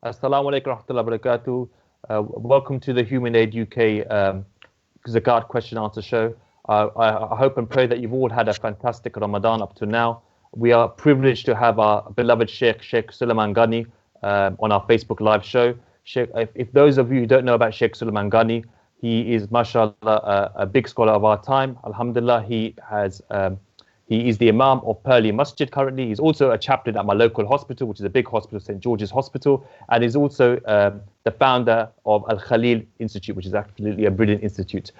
Assalamu alaikum wa rahmatullahi wa barakatuh. Welcome to the Human Aid UK Zakat question answer show. I hope and pray that you've all had a fantastic Ramadan up to now. We are privileged to have our beloved Sheikh Suliman Gani on our Facebook live show. If those of you who don't know about Sheikh Suliman Gani, he is, mashallah, a big scholar of our time. Alhamdulillah, he is the Imam of Purley Masjid currently. He's also a chaplain at my local hospital, which is a big hospital, St. George's Hospital. And he's also the founder of Al Khalil Institute, which is absolutely a brilliant institute.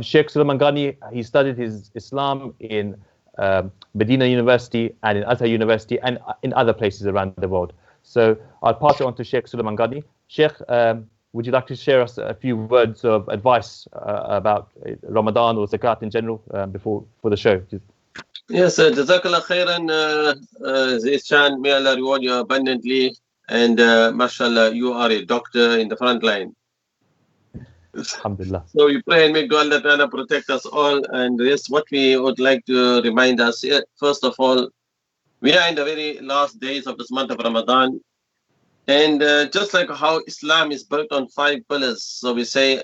Sheikh Suliman Gani, he studied his Islam in Madinah University and in Azhar University and in other places around the world. So I'll pass it on to Sheikh Suliman Gani. Sheikh, would you like to share us a few words of advice about Ramadan or Zakat in general for the show? Yes, Jazakallah khairan, Zaishan, may Allah reward you abundantly, and mashallah, you are a doctor in the front line. Alhamdulillah. So we pray and make dua Allah Ta'ala protect us all. And yes, what we would like to remind us, first of all, we are in the very last days of this month of Ramadan. And just like how Islam is built on 5 pillars, so we say,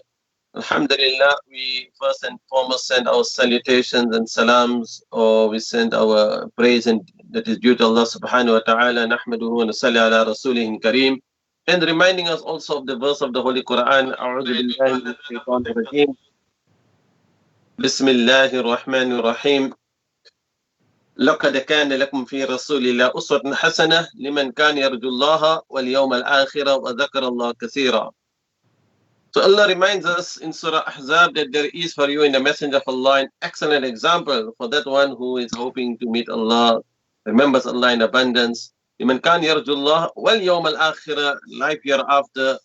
Alhamdulillah, we first and foremost send our salutations and salams, or we send our praise and that is due to Allah subhanahu wa ta'ala, nahmaduhu wa nusalli ala rasulihin kareem, and reminding us also of the verse of the Holy Quran, A'udhu billahi minash shaitanir rajeem, Bismillahir Rahmanir Rahim, لقد كان لكم في رسول الله أسوة حسنة لمن كان يرجو الله واليوم الآخر وذكر الله كثيرا. So Allah reminds us in Surah Ahzab that there is for you in the Messenger of Allah an excellent example for that one who is hoping to meet Allah, remembers Allah in abundance. لمن كان يرجو الله واليوم الآخر, life hereafter,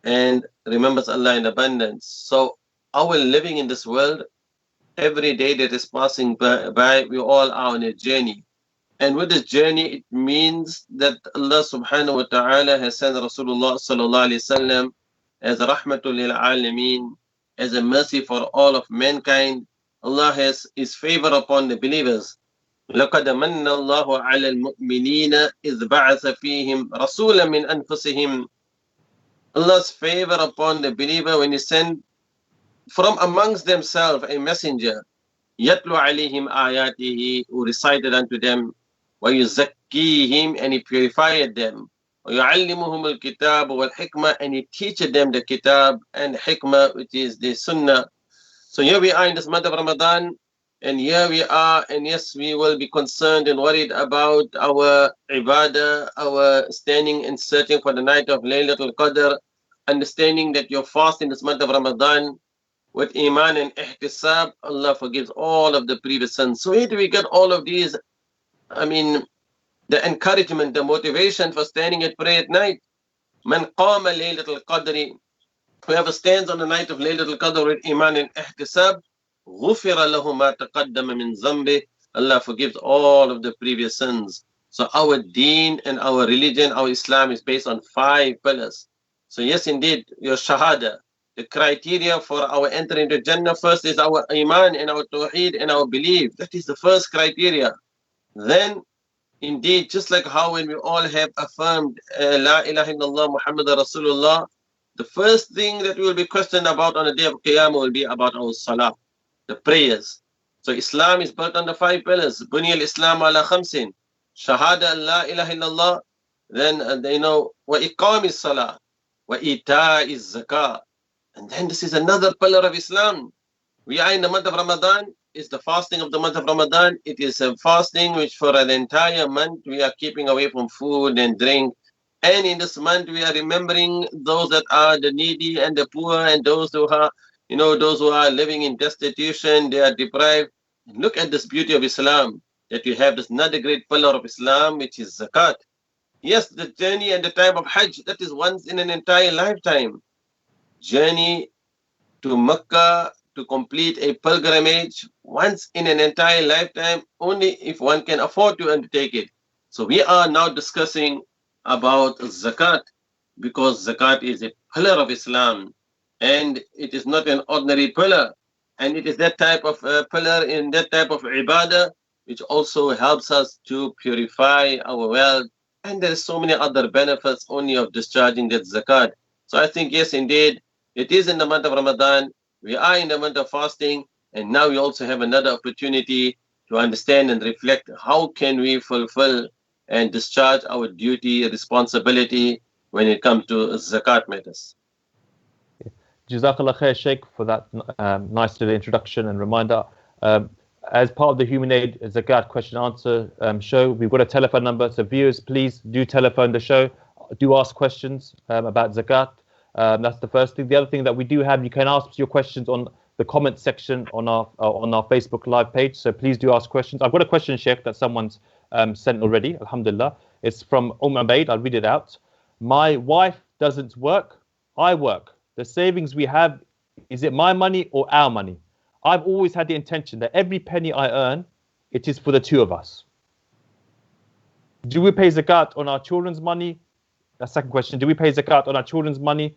and remembers Allah in abundance. So our living in this world, every day that is passing by, we all are on a journey. And with this journey, it means that Allah subhanahu wa ta'ala has sent Rasulullah sallallahu alayhi wa sallam as a rahmatul lil alameen, as a mercy for all of mankind. Allah has His favor upon the believers. لَقَدْ مَنَّ اللَّهُ عَلَى الْمُؤْمِنِينَ إِذْ بَعَثَ فِيهِمْ رَسُولًا مِنْ أَنفُسِهِمْ. Allah's favor upon the believer when He sent from amongst themselves a messenger, يَتْلُ عَلَيْهِمْ آيَاتِهِ, who recited unto them, وَيُزَكِّيهِمْ, and He purified them, وَيُعَلِّمُهُمُ الْكِتَابُ وَالْحِكْمَةِ, and He teaches them the kitab and hikmah, which is the sunnah. So here we are in this month of Ramadan, and here we are, and yes, we will be concerned and worried about our ibadah, our standing and searching for the night of Laylatul Qadr, understanding that your fast in this month of Ramadan with iman and ihtisab, Allah forgives all of the previous sins. So where do we get all of these? I mean, the encouragement, the motivation for standing at prayer at night. Man qama laylatul qadri, whoever stands on the night of Laylatul Qadr with iman and ihtisab, ghufira lahu ma taqaddama min zambi, Allah forgives all of the previous sins. So our deen and our religion, our Islam is based on 5 pillars. So yes, indeed, your shahada, the criteria for our entry into Jannah, first is our iman and our tawheed and our belief. That is the first criteria. Then, indeed, just like how when we all have affirmed La ilaha illallah Muhammadur Rasulullah, the first thing that we will be questioned about on the day of Qiyamah will be about our salah, the prayers. So Islam is built on the 5 pillars. Buny al-Islam ala khamsin. Shahada la ilaha illallah. Then, wa iqam is-salah. Wa ita is-zakah. And then this is another pillar of Islam. We are in the month of Ramadan. It's the fasting of the month of Ramadan. It is a fasting which for an entire month we are keeping away from food and drink. And in this month we are remembering those that are the needy and the poor and those who are, those who are living in destitution, they are deprived. Look at this beauty of Islam, that you have this another great pillar of Islam, which is Zakat. Yes, the journey and the time of Hajj, that is once in an entire lifetime. Journey to Mecca to complete a pilgrimage once in an entire lifetime, only if one can afford to undertake it. So we are now discussing about Zakat, because Zakat is a pillar of Islam, and it is not an ordinary pillar, and it is that type of pillar in that type of ibadah which also helps us to purify our wealth and there are so many other benefits only of discharging that zakat. So I think, yes, indeed, it is in the month of Ramadan. We are in the month of fasting, and now we also have another opportunity to understand and reflect how can we fulfill and discharge our duty, responsibility when it comes to zakat matters. Jazakallah khair, Sheikh, for that nice little introduction and reminder. As part of the Human Aid Zakat question answer show, we've got a telephone number. So viewers, please do telephone the show. Do ask questions about Zakat. That's the first thing. The other thing that we do have, you can ask your questions on the comment section on our Facebook live page. So please do ask questions. I've got a question, Sheikh, that someone's sent already. Alhamdulillah. It's from Ubaid. I'll read it out. My wife doesn't work. I work. The savings we have, is it my money or our money? I've always had the intention that every penny I earn, it is for the two of us. Do we pay zakat on our children's money? That's the second question. Do we pay zakat on our children's money,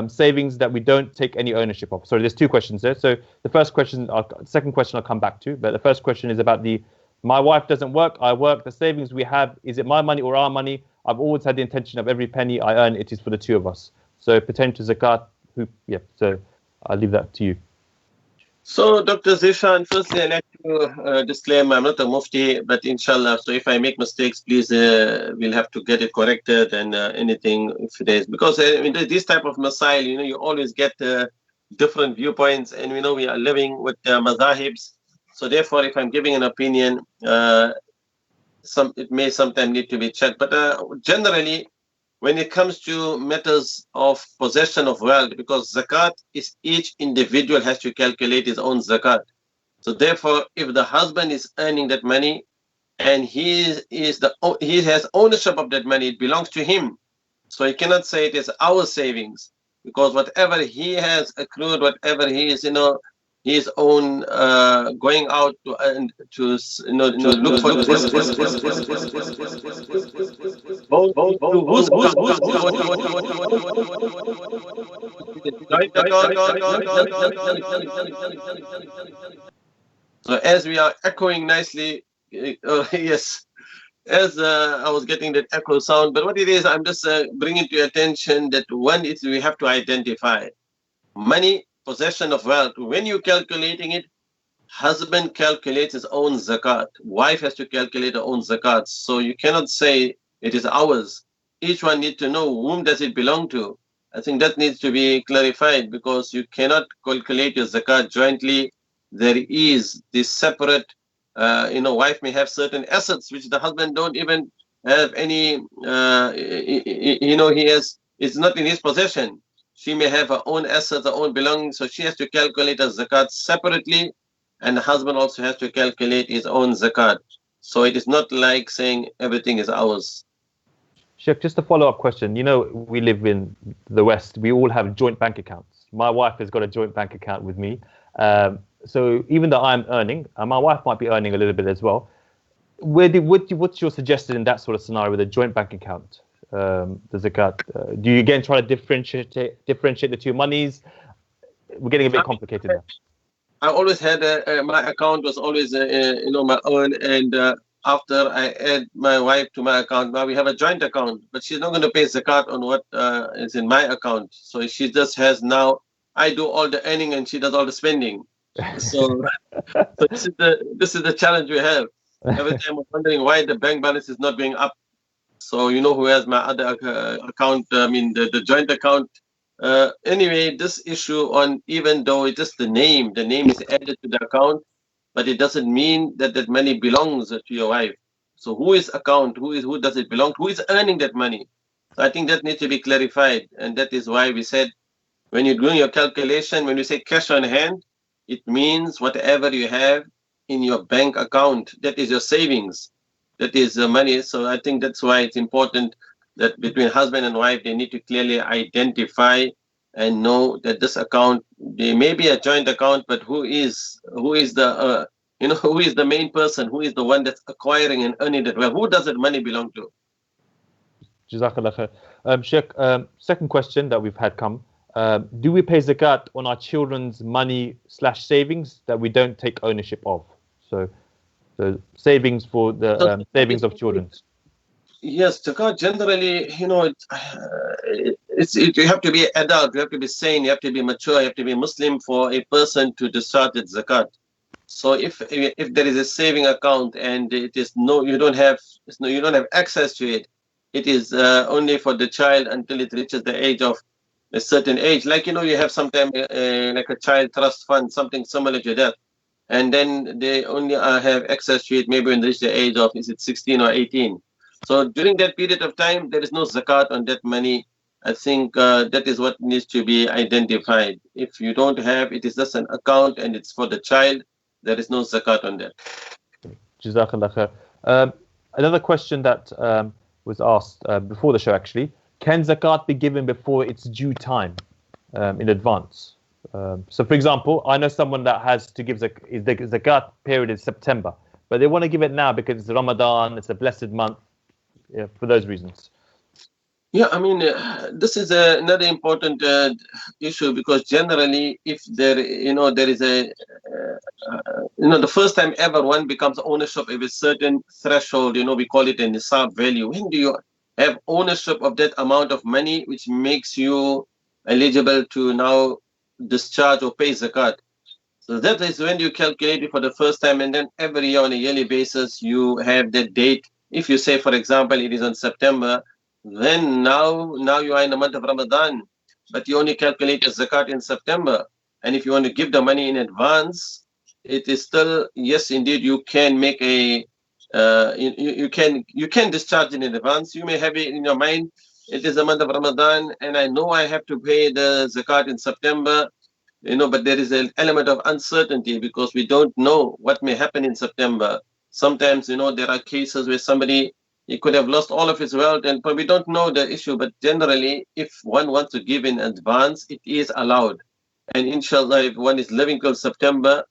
savings that we don't take any ownership of? Sorry, there's two questions there. So the first question, second question I'll come back to. But the first question is about my wife doesn't work, I work. The savings we have, is it my money or our money? I've always had the intention of every penny I earn, it is for the two of us. So pertaining to zakat, so I'll leave that to you. So, Dr. Zishan, firstly, I'd like to disclaim I'm not a mufti, but inshallah, so if I make mistakes, please, we'll have to get it corrected and anything if it is. Because this type of masail, you always get different viewpoints, and we know we are living with madhahibs. So therefore, if I'm giving an opinion, it may sometimes need to be checked. But generally, when it comes to matters of possession of wealth, because zakat is each individual has to calculate his own zakat. So therefore, if the husband is earning that money and he has ownership of that money, it belongs to him. So he cannot say it is our savings, because whatever he has accrued, whatever he is, his own going out to look for So as we are echoing nicely, yes, as I was getting that echo sound, but what it is, I'm just bringing to your attention that one is we have to identify money, possession of wealth. When you're calculating it, husband calculates his own zakat, wife has to calculate her own zakat. So you cannot say it is ours. Each one needs to know whom does it belong to. I think that needs to be clarified, because you cannot calculate your zakat jointly. There is this separate, wife may have certain assets which the husband don't even have any, it's not in his possession. She may have her own assets, her own belongings, so she has to calculate her zakat separately, and the husband also has to calculate his own zakat. So it is not like saying everything is ours. Sheikh, just a follow-up question. We live in the West. We all have joint bank accounts. My wife has got a joint bank account with me. So even though I'm earning, and my wife might be earning a little bit as well, what's your suggestion in that sort of scenario with a joint bank account? The zakat. Do you again try to differentiate the two monies? We're getting a bit complicated now. I always had my account was always my own, and after I add my wife to my account, now we have a joint account, but she's not going to pay zakat on what is in my account. So she just has now, I do all the earning and she does all the spending. So this is the challenge we have. Every time I'm wondering why the bank balance is not going up. So who has my other account, the joint account. Anyway, this issue on, even though it's just the name is added to the account, but it doesn't mean that money belongs to your wife. So who is account, who does it belong to, who is earning that money? So I think that needs to be clarified, and that is why we said, when you're doing your calculation, when you say cash on hand, it means whatever you have in your bank account, that is your savings. That is the money. So I think that's why it's important that between husband and wife, they need to clearly identify and know that this account, they may be a joint account, but who is the who is the main person, who is the one that's acquiring and earning that? Well, who does that money belong to? Jazakallah khair. Sheikh, second question that we've had come. Do we pay zakat on our children's money/savings that we don't take ownership of? So the savings for the savings of children. Yes, zakat generally, you have to be adult, you have to be sane, you have to be mature, you have to be Muslim for a person to discharge its zakat. So if there is a saving account and it is you don't have access to it, it is only for the child until it reaches the age of a certain age. Like you have sometimes like a child trust fund, something similar to that, and then they only have access to it maybe when they reach the age of 16 or 18. So during that period of time, there is no zakat on that money. I think that is what needs to be identified. If you don't have, it is just an account and it's for the child. There is no zakat on that. Jazakallah khair. Another question that was asked before the show actually: can zakat be given before its due time in advance? So, for example, I know someone that has to give the zakat period in September, but they want to give it now because it's Ramadan, it's a blessed month, for those reasons. Yeah, I mean, this is another important issue, because generally, if there, there is the first time ever one becomes ownership of a certain threshold, we call it a nisab value. When do you have ownership of that amount of money, which makes you eligible to now discharge or pay zakat? So that is when you calculate it for the first time, and then every year on a yearly basis, you have that date. If you say, for example, it is on September, then now you are in the month of Ramadan, but you only calculate a zakat in September. And if you want to give the money in advance, it is still, yes, indeed, you can make a, you can discharge in advance. You may have it in your mind, it is the month of Ramadan, and I know I have to pay the zakat in September, but there is an element of uncertainty because we don't know what may happen in September. Sometimes, there are cases where somebody, he could have lost all of his wealth, but we don't know the issue. But generally, if one wants to give in advance, it is allowed. And inshallah, if one is living till September,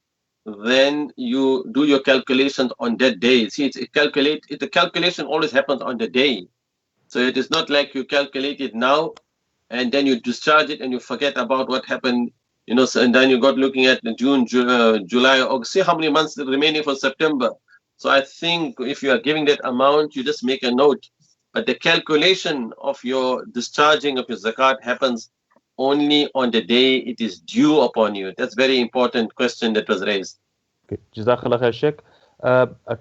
then you do your calculations on that day. See, the calculation always happens on the day. So it is not like you calculate it now and then you discharge it and you forget about what happened, so, and then you got looking at June, July, August. See how many months remaining for September. So I think if you are giving that amount, you just make a note. But the calculation of your discharging of your zakat happens only on the day it is due upon you. That's very important question that was raised. Okay. Jazakallah khair, Sheikh.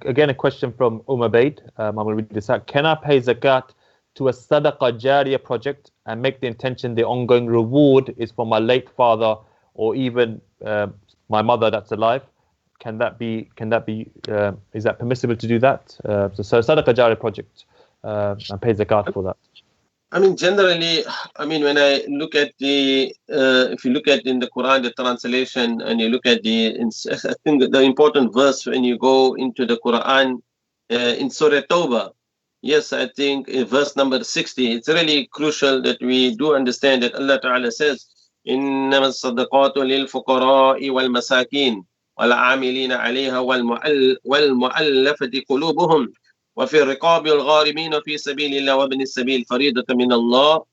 Again, a question from Umabaid. I'm going to read this out. Can I pay zakat to a sadaqah jariyah project and make the intention the ongoing reward is for my late father or even my mother that's alive? Is that permissible to do that? So sadaqah jariyah project and pay zakat for that. I mean, generally, when I look at if you look at in the Quran, the translation, and you look at I think the important verse when you go into the Quran in Surah Tawbah, yes, I think in verse number 60, it's really crucial that we do understand that Allah Ta'ala says, إِنَّمَا الصَّدَقَاتُ لِلْفُقَرَاءِ وَالْمَسَاكِينِ وَالْعَامِلِينَ عَلَيْهَا وَالْمُؤَلَّفَةِ قُلُوبُهُمْ وفي الرقاب والغارمين في سبيل الله وابن السبيل فريضة من الله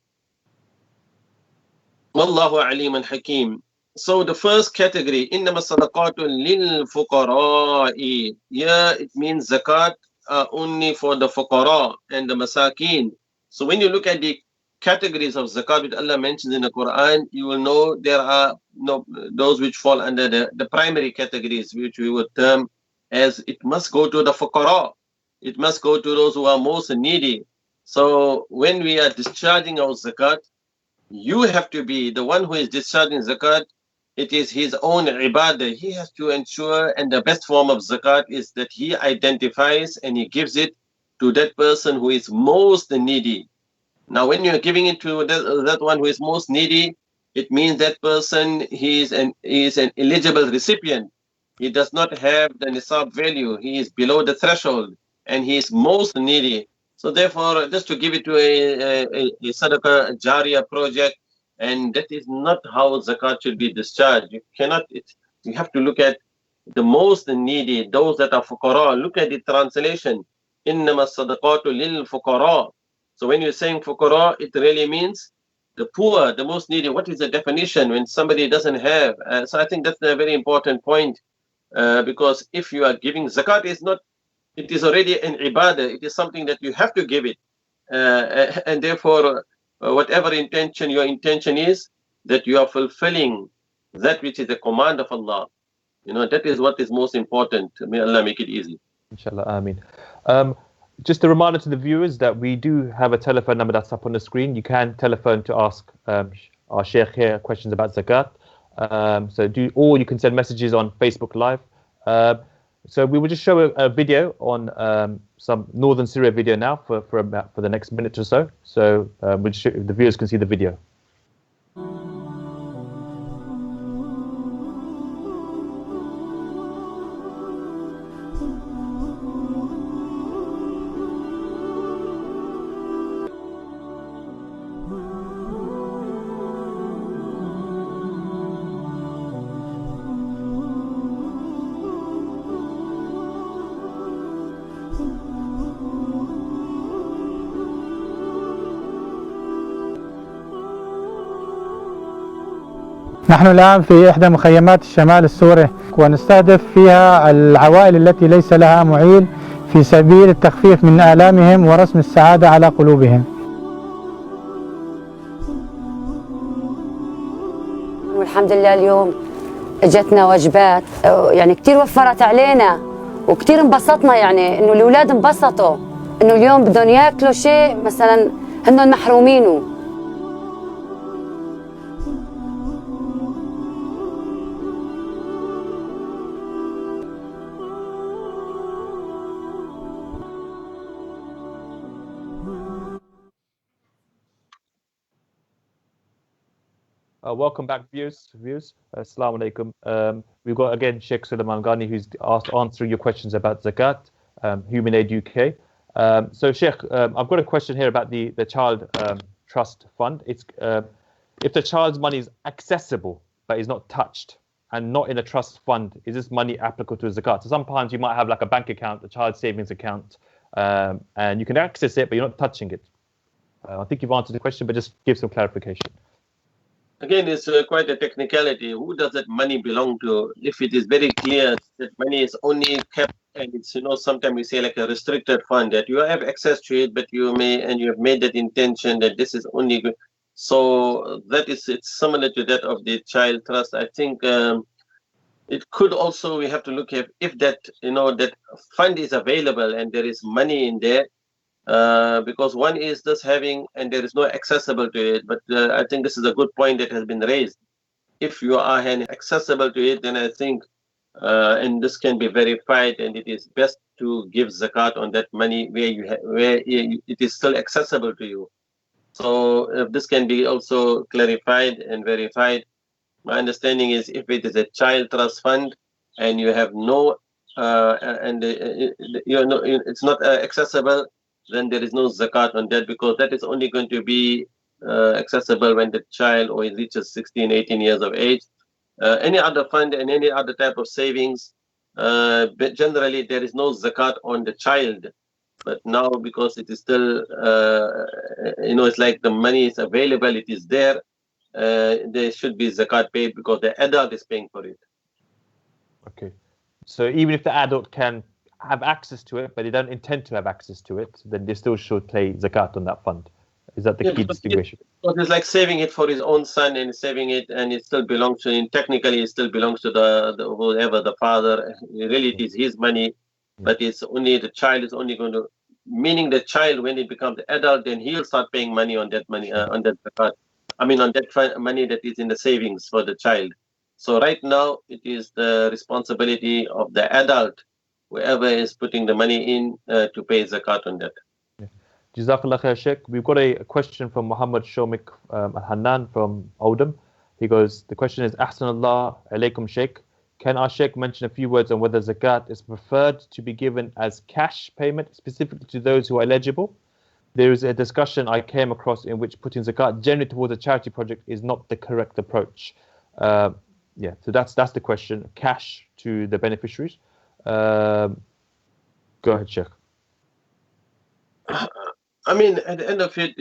والله عليم حكيم. So the first category, إنما الصدقات للفقراء. Yeah, it means zakat only for the fuqara and the masakin. So when you look at the categories of zakat which Allah mentions in the Quran, you will know there are those which fall under the primary categories, which we would term as it must go to the fuqara. It must go to those who are most needy. So when we are discharging our zakat, you have to be the one who is discharging zakat. It is his own ibadah. He has to ensure, and the best form of zakat is that he identifies and he gives it to that person who is most needy. Now, when you're giving it to that one who is most needy, it means that person is an eligible recipient. He does not have the nisab value. He is below the threshold, and he is most needy. So therefore, just to give it to a sadaqah jariyah project, and that is not how zakat should be discharged. You cannot. You have to look at the most needy, those that are fuqara. Look at the translation. إِنَّمَا الصَّدَقَاتُ لِلْفُقَرَاءِ. So when you're saying fuqara, it really means the poor, the most needy. What is the definition when somebody doesn't have? So I think that's a very important point, because if you are giving zakat, it is already an ibadah. It is something that you have to give it. and therefore, whatever intention your intention is, that you are fulfilling that which is the command of Allah. That is what is most important. May Allah make it easy. Inshallah, Ameen. Just a reminder to the viewers that we do have a telephone number that's up on the screen. You can telephone to ask our Sheikh here questions about Zakat. Or you can send messages on Facebook Live. So we will just show a video on some Northern Syria video now for the next minute or so. So the viewers can see the video. نحن الآن في إحدى مخيمات الشمال السوري، ونستهدف فيها العوائل التي ليس لها معيل في سبيل التخفيف من آلامهم ورسم السعادة على قلوبهم. والحمد لله اليوم اجتنا وجبات، يعني كثير وفرت علينا وكثير انبسطنا، يعني انه الاولاد انبسطوا انه اليوم بدهم ياكلوا شيء مثلا هن محرومينه. Welcome back, viewers. Assalamu alaikum. We've got again Sheikh Suliman Gani, who's answering your questions about Zakat, Human Aid UK. So Sheikh, I've got a question here about the child trust fund. It's if the child's money is accessible but is not touched and not in a trust fund, is this money applicable to Zakat? So sometimes you might have like a bank account, a child savings account, and you can access it, but you're not touching it. I think you've answered the question, but just give some clarification. Again, it's quite a technicality. Who does that money belong to? If it is very clear that money is only kept, and it's, sometimes we say like a restricted fund, that you have access to it, but you have made that intention that this is only good. So it's similar to that of the child trust. I think it could also, we have to look at if that, that fund is available and there is money in there. Because one is just having, and there is no accessible to it. But I think this is a good point that has been raised. If you are accessible to it, then I think, and this can be verified, and it is best to give zakat on that money where it is still accessible to you. So if this can be also clarified and verified, my understanding is if it is a child trust fund and you have no, it's not accessible, then there is no zakat on that, because that is only going to be accessible when the child or it reaches 16, 18 years of age. Any other fund and any other type of savings, but generally there is no zakat on the child. But now, because it is still, it's like the money is available, it is there, there should be zakat paid because the adult is paying for it. Okay. So even if the adult can have access to it, but they don't intend to have access to it, then they still should pay zakat on that fund. Is that the key distinction? It's like saving it for his own son and saving it, and it still belongs to him. Technically, it still belongs to the whoever, the father. Really, it is his money, but it's only the child is only going to, meaning the child, when he becomes adult, then he'll start paying money on that money, on that zakat. I mean, on that money that is in the savings for the child. So right now, it is the responsibility of the adult, whoever is putting the money in, to pay zakat on that. Jazakallah khair, Sheikh. We've got a question from Muhammad Shomik Hanan from Oldham. He goes, the question is, Ahsanallah alaikum, Sheikh. Can our Sheikh mention a few words on whether zakat is preferred to be given as cash payment, specifically to those who are eligible? There is a discussion I came across in which putting zakat generally towards a charity project is not the correct approach. So that's the question. Cash to the beneficiaries. Go ahead, Sheikh. I mean, at the end of it,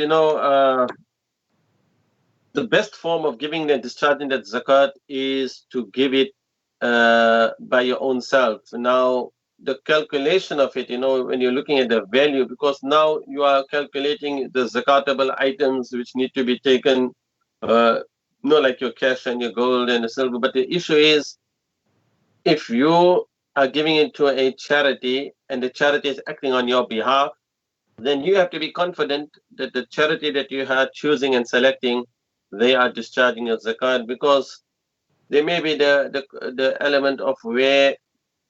the best form of giving and discharging that zakat is to give it by your own self. Now, the calculation of it, when you're looking at the value, because now you are calculating the zakatable items which need to be taken, not like your cash and your gold and the silver. But the issue is, if you are giving it to a charity and the charity is acting on your behalf, then you have to be confident that the charity that you are choosing and selecting, they are discharging your zakat, because there may be the element of where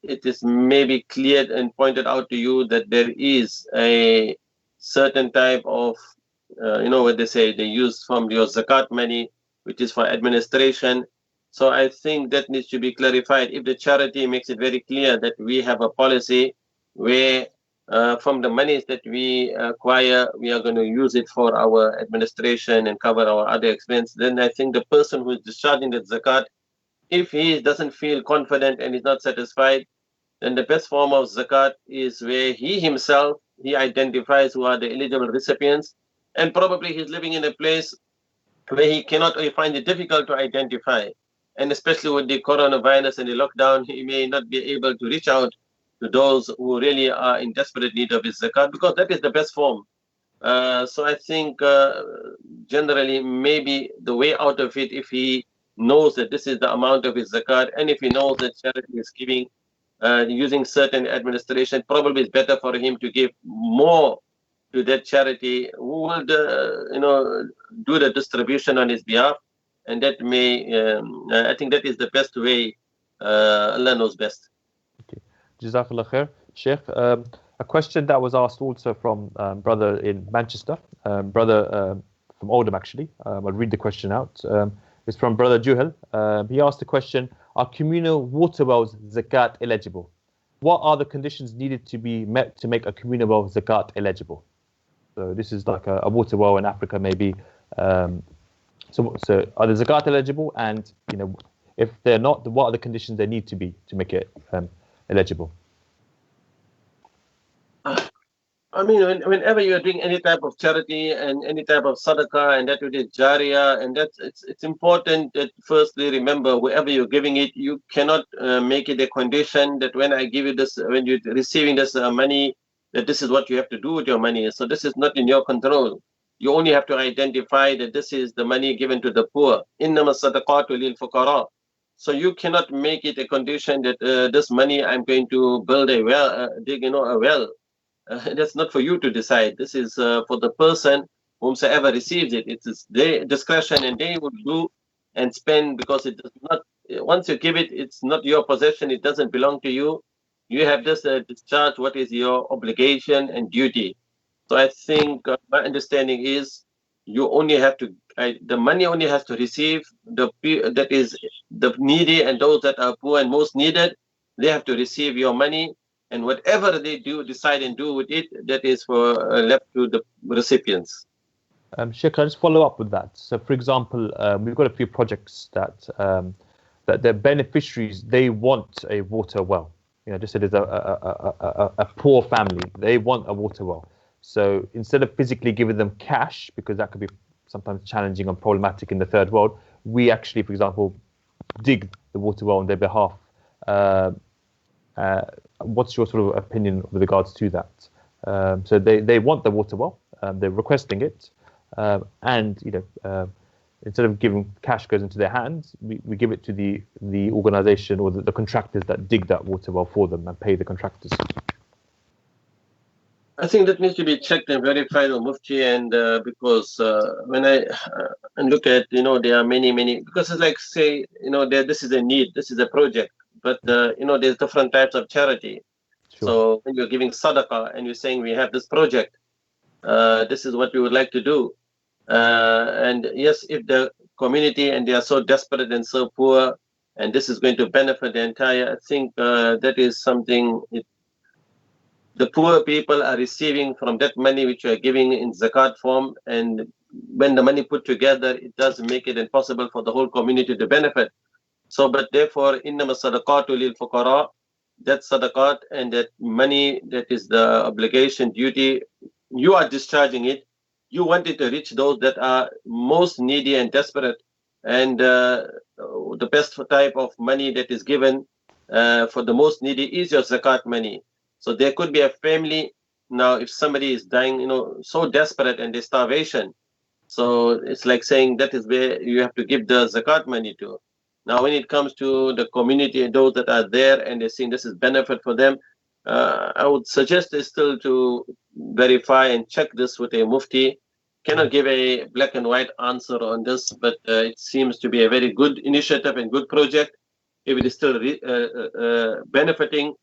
it is maybe cleared and pointed out to you that there is a certain type of, what they say, they use from your zakat money, which is for administration. So I think that needs to be clarified. If the charity makes it very clear that we have a policy where from the monies that we acquire, we are going to use it for our administration and cover our other expense, then I think the person who is discharging the zakat, if he doesn't feel confident and is not satisfied, then the best form of zakat is where he himself, he identifies who are the eligible recipients, and probably he's living in a place where he cannot, or he finds it difficult to identify. And especially with the coronavirus and the lockdown, he may not be able to reach out to those who really are in desperate need of his zakat, because that is the best form. So I think generally maybe the way out of it, if he knows that this is the amount of his zakat, and if he knows that charity is giving using certain administration, probably it's better for him to give more to that charity who will do the distribution on his behalf, and that may I think that is the best way. Allah knows best. Okay. Jazakallah khair. Sheikh, a question that was asked also from brother in Manchester, brother from Oldham actually. I'll read the question out. It's from brother Juhal. He asked the question: are communal water wells zakat eligible? What are the conditions needed to be met to make a communal well zakat eligible? So this is like a water well in Africa maybe. So are the zakat eligible? And if they're not, what are the conditions they need to be to make it eligible? I mean, whenever you're doing any type of charity and any type of sadaqah, and that it is jariyah, and it's important that firstly remember, wherever you're giving it, you cannot make it a condition that when I give you this, when you're receiving this money, that this is what you have to do with your money. So this is not in your control. You only have to identify that this is the money given to the poor. إِنَّمَا الصَّدَقَاتُ لِلْفُقَرَاءِ. So you cannot make it a condition that this money I'm going to build a well, dig a well. That's not for you to decide. This is for the person whomsoever receives it. It is their discretion, and they will do and spend, because it does not. Once you give it, it's not your possession. It doesn't belong to you. You have just discharged what is your obligation and duty. So I think my understanding is you only have to. The money only has to receive that is the needy and those that are poor and most needed. They have to receive your money. And whatever they decide and do with it, that is for left to the recipients. Sheikh, I'll just follow up with that. So, for example, we've got a few projects that their beneficiaries, they want a water well. Just say there's a poor family, they want a water well. So instead of physically giving them cash, because that could be sometimes challenging and problematic in the third world, we actually, for example, dig the water well on their behalf. What's your sort of opinion with regards to that? So they want the water well, they're requesting it, and instead of giving cash goes into their hands, we give it to the organisation or the contractors that dig that water well for them and pay the contractors. I think that needs to be checked and verified on Mufti, and because when I look at, there are many, because it's like, say, this is a need, this is a project. But there's different types of charity. Sure. So when you're giving sadaqah and you're saying we have this project, this is what we would like to do. And yes, if the community and they are so desperate and so poor, and this is going to benefit the entire, I think that is something the poor people are receiving from that money which you are giving in zakat form. And when the money put together, it does make it impossible for the whole community to benefit. So, but therefore, إِنَّمَا الصَّدَقَاتُ لِلْفُقَرَاءِ, that sadaqat and that money, that is the obligation, duty, you are discharging it. You want it to reach those that are most needy and desperate. And the best type of money that is given for the most needy is your zakat money. So there could be a family now, if somebody is dying, so desperate and there's starvation. So it's like saying that is where you have to give the zakat money to. Now, when it comes to the community and those that are there and they're seeing this is benefit for them, I would suggest is still to verify and check this with a mufti. Cannot give a black and white answer on this, but it seems to be a very good initiative and good project. If it is still benefiting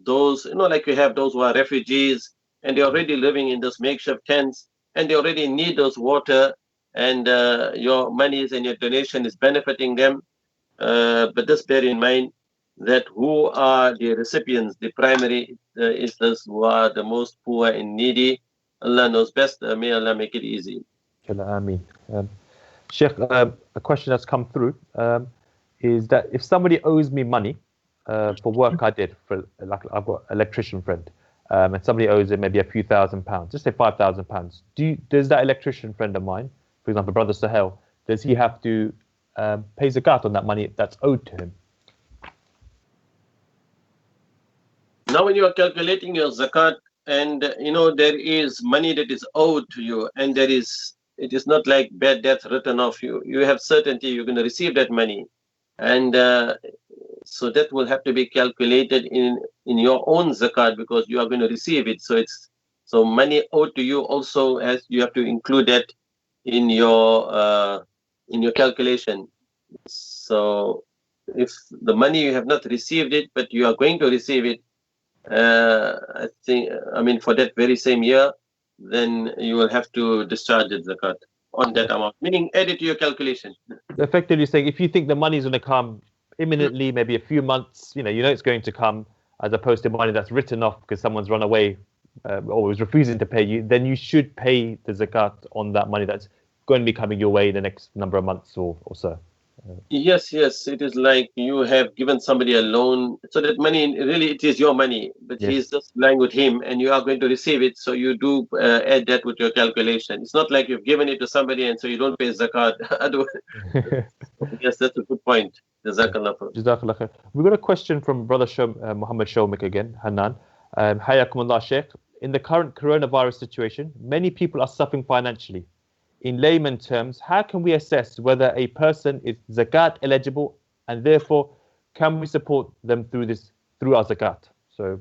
those, like you have those who are refugees and they're already living in those makeshift tents and they already need those water, and your monies and your donation is benefiting them. But just bear in mind that who are the recipients, the primary is those who are the most poor and needy. Allah knows best. May Allah make it easy. Ameen. Sheikh, a question that's come through is that if somebody owes me money for work I did, like I've got an electrician friend, and somebody owes him maybe a few £1,000s, just say £5,000. Does that electrician friend of mine, for example, Brother Sahel, does he have to pay zakat on that money that's owed to him? Now, when you are calculating your zakat, and there is money that is owed to you, and it is not like bad debt written off. You have certainty you're going to receive that money, and so that will have to be calculated in your own zakat because you are going to receive it. So money owed to you also, as you have to include that in your calculation. So if the money you have not received it, but you are going to receive it, I mean for that very same year, then you will have to discharge the zakat on that amount, meaning add it to your calculation. Effectively saying, if you think the money is going to come imminently, maybe a few months, it's going to come, as opposed to money that's written off because someone's run away or is refusing to pay you, then you should pay the zakat on that money that's going to be coming your way in the next number of months or so. Yes, it is like you have given somebody a loan, so that money, really it is your money, but yes, he's just lying with him and you are going to receive it, so you do add that with your calculation. It's not like you've given it to somebody and so you don't pay zakat. Yes, that's a good point. Jazakallah khair. Jazakallah khair. We've got a question from Brother Muhammad Shomik again, Hanan. Hayakumullah Sheikh. In the current coronavirus situation, many people are suffering financially. In layman terms, how can we assess whether a person is zakat eligible, and therefore can we support them through our zakat? So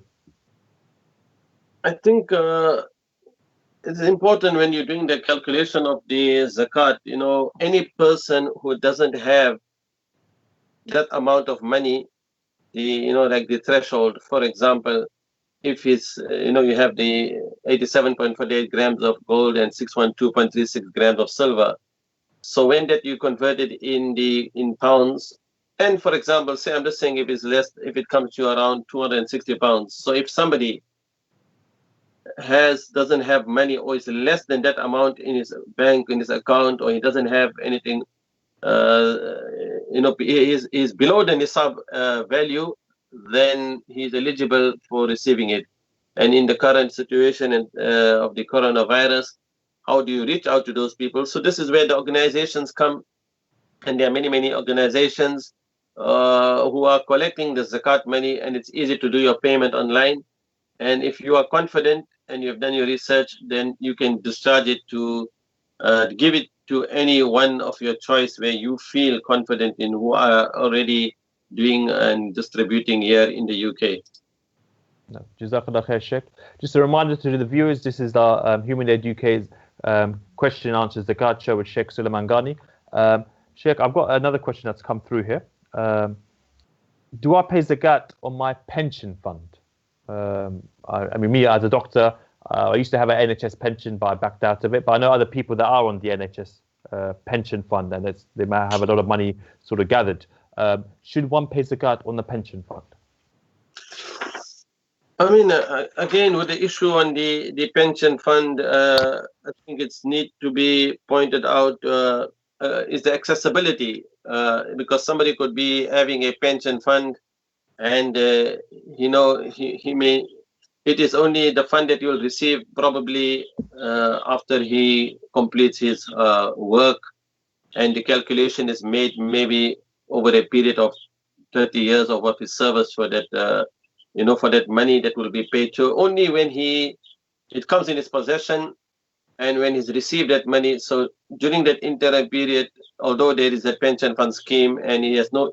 I think it's important when you're doing the calculation of the zakat, any person who doesn't have that amount of money, like the threshold, for example, if it's, you have the 87.48 grams of gold and 612.36 grams of silver. So when that you convert it in pounds, and for example, say, I'm just saying if it's less, if it comes to around 260 pounds. So if somebody doesn't have money or is less than that amount in his bank, in his account, or he doesn't have anything, is below the nisab value, then he's eligible for receiving it. And in the current situation of the coronavirus, how do you reach out to those people? So this is where the organizations come, and there are many organizations who are collecting the zakat money, and it's easy to do your payment online. And if you are confident and you have done your research, then you can discharge it to give it to any one of your choice where you feel confident in, who are already doing and distributing here in the UK. Jazakallah khair, Sheikh. Just a reminder to the viewers, this is the Human Aid UK's question and answers zakat show with Sheikh Suliman Gani. Sheikh, I've got another question that's come through here. Do I pay zakat on my pension fund? I mean, me as a doctor, I used to have an NHS pension, but I backed out of it. But I know other people that are on the NHS pension fund, and they might have a lot of money sort of gathered. Should one pay zakat on the pension fund? I mean, again, with the issue on the pension fund, I think it's need to be pointed out is the accessibility, because somebody could be having a pension fund, and he may. It is only the fund that you will receive probably after he completes his work, and the calculation is made maybe over a period of 30 years of his service for that, for that money that will be paid to, only when it comes in his possession and when he's received that money. So during that interim period, although there is a pension fund scheme and he has no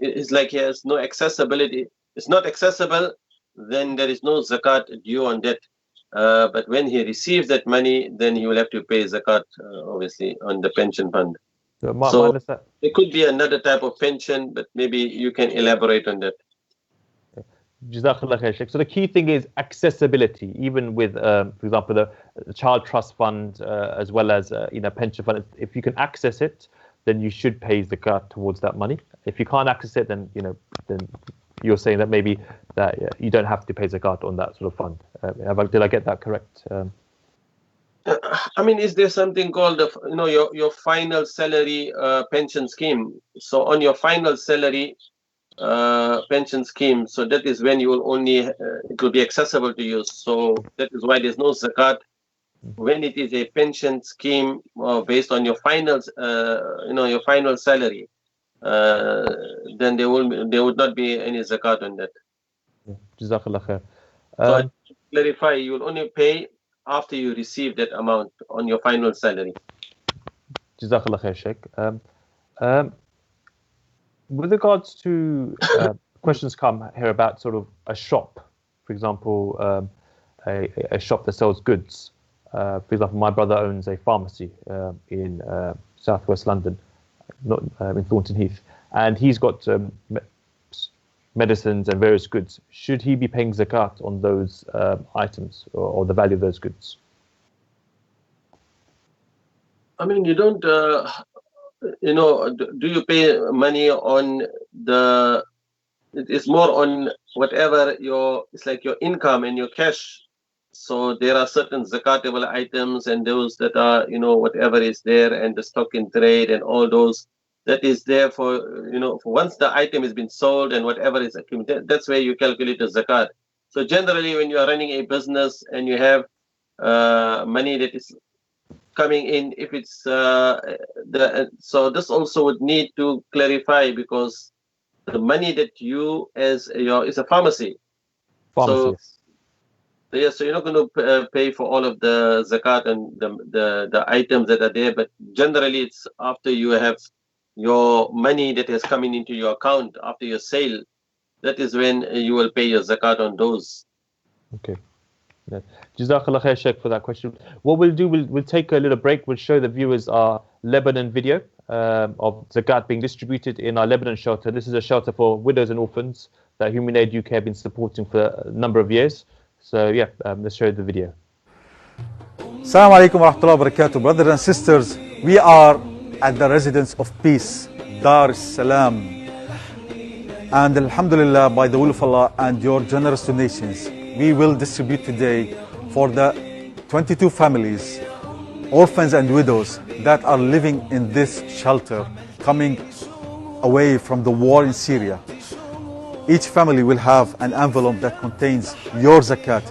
accessibility, it's not accessible, then there is no zakat due on that. But when he receives that money, then he will have to pay zakat, obviously, on the pension fund. So it could be another type of pension, but maybe you can elaborate on that. Jazakallah khair, Sheikh. So the key thing is accessibility, even with, for example, the child trust fund, as well as pension fund. If you can access it, then you should pay zakat towards that money. If you can't access it, then then you're saying that maybe that you don't have to pay zakat on that sort of fund. Did I get that correct? I mean, is there something called your final salary pension scheme? So on your final salary pension scheme, so that is when you will only it will be accessible to you. So that is why there's no zakat when it is a pension scheme based on your final your final salary. Then there would not be any zakat on that. Jazakallah khair. So to clarify, you will only pay after you receive that amount on your final salary. Jazakallah khair, Sheikh. With regards to questions come here about sort of a shop, for example, a shop that sells goods. For example, my brother owns a pharmacy in southwest London, not in Thornton Heath, and he's got medicines and various goods. Should he be paying zakat on those items or the value of those goods? I mean, you don't. Do you pay money on the? It is more on whatever it's like your income and your cash. So there are certain zakatable items and those that are, whatever is there, and the stock in trade and all those that is there for, for once the item has been sold and whatever is accumulated, that's where you calculate the zakat. So generally, when you are running a business and you have money that is coming in, if it's so this also would need to clarify, because the money that you is a pharmacy. So so you're not going to pay for all of the zakat and the items that are there, but generally it's after you have your money that has coming into your account after your sale, that is when you will pay your zakat on those. Okay. Yeah. Jazakallah khair, Sheikh, for that question. What we'll do, we'll take a little break. We'll show the viewers our Lebanon video of zakat being distributed in our Lebanon shelter. This is a shelter for widows and orphans that Human Aid UK have been supporting for a number of years. So yeah, let's show the video. Assalamu alaikum wa rahmatullahi wa barakatuh. Brothers and sisters, we are at the residence of peace, Dar es Salaam. And alhamdulillah, by the will of Allah and your generous donations, we will distribute today for the 22 families, orphans and widows that are living in this shelter, coming away from the war in Syria. Each family will have an envelope that contains your zakat,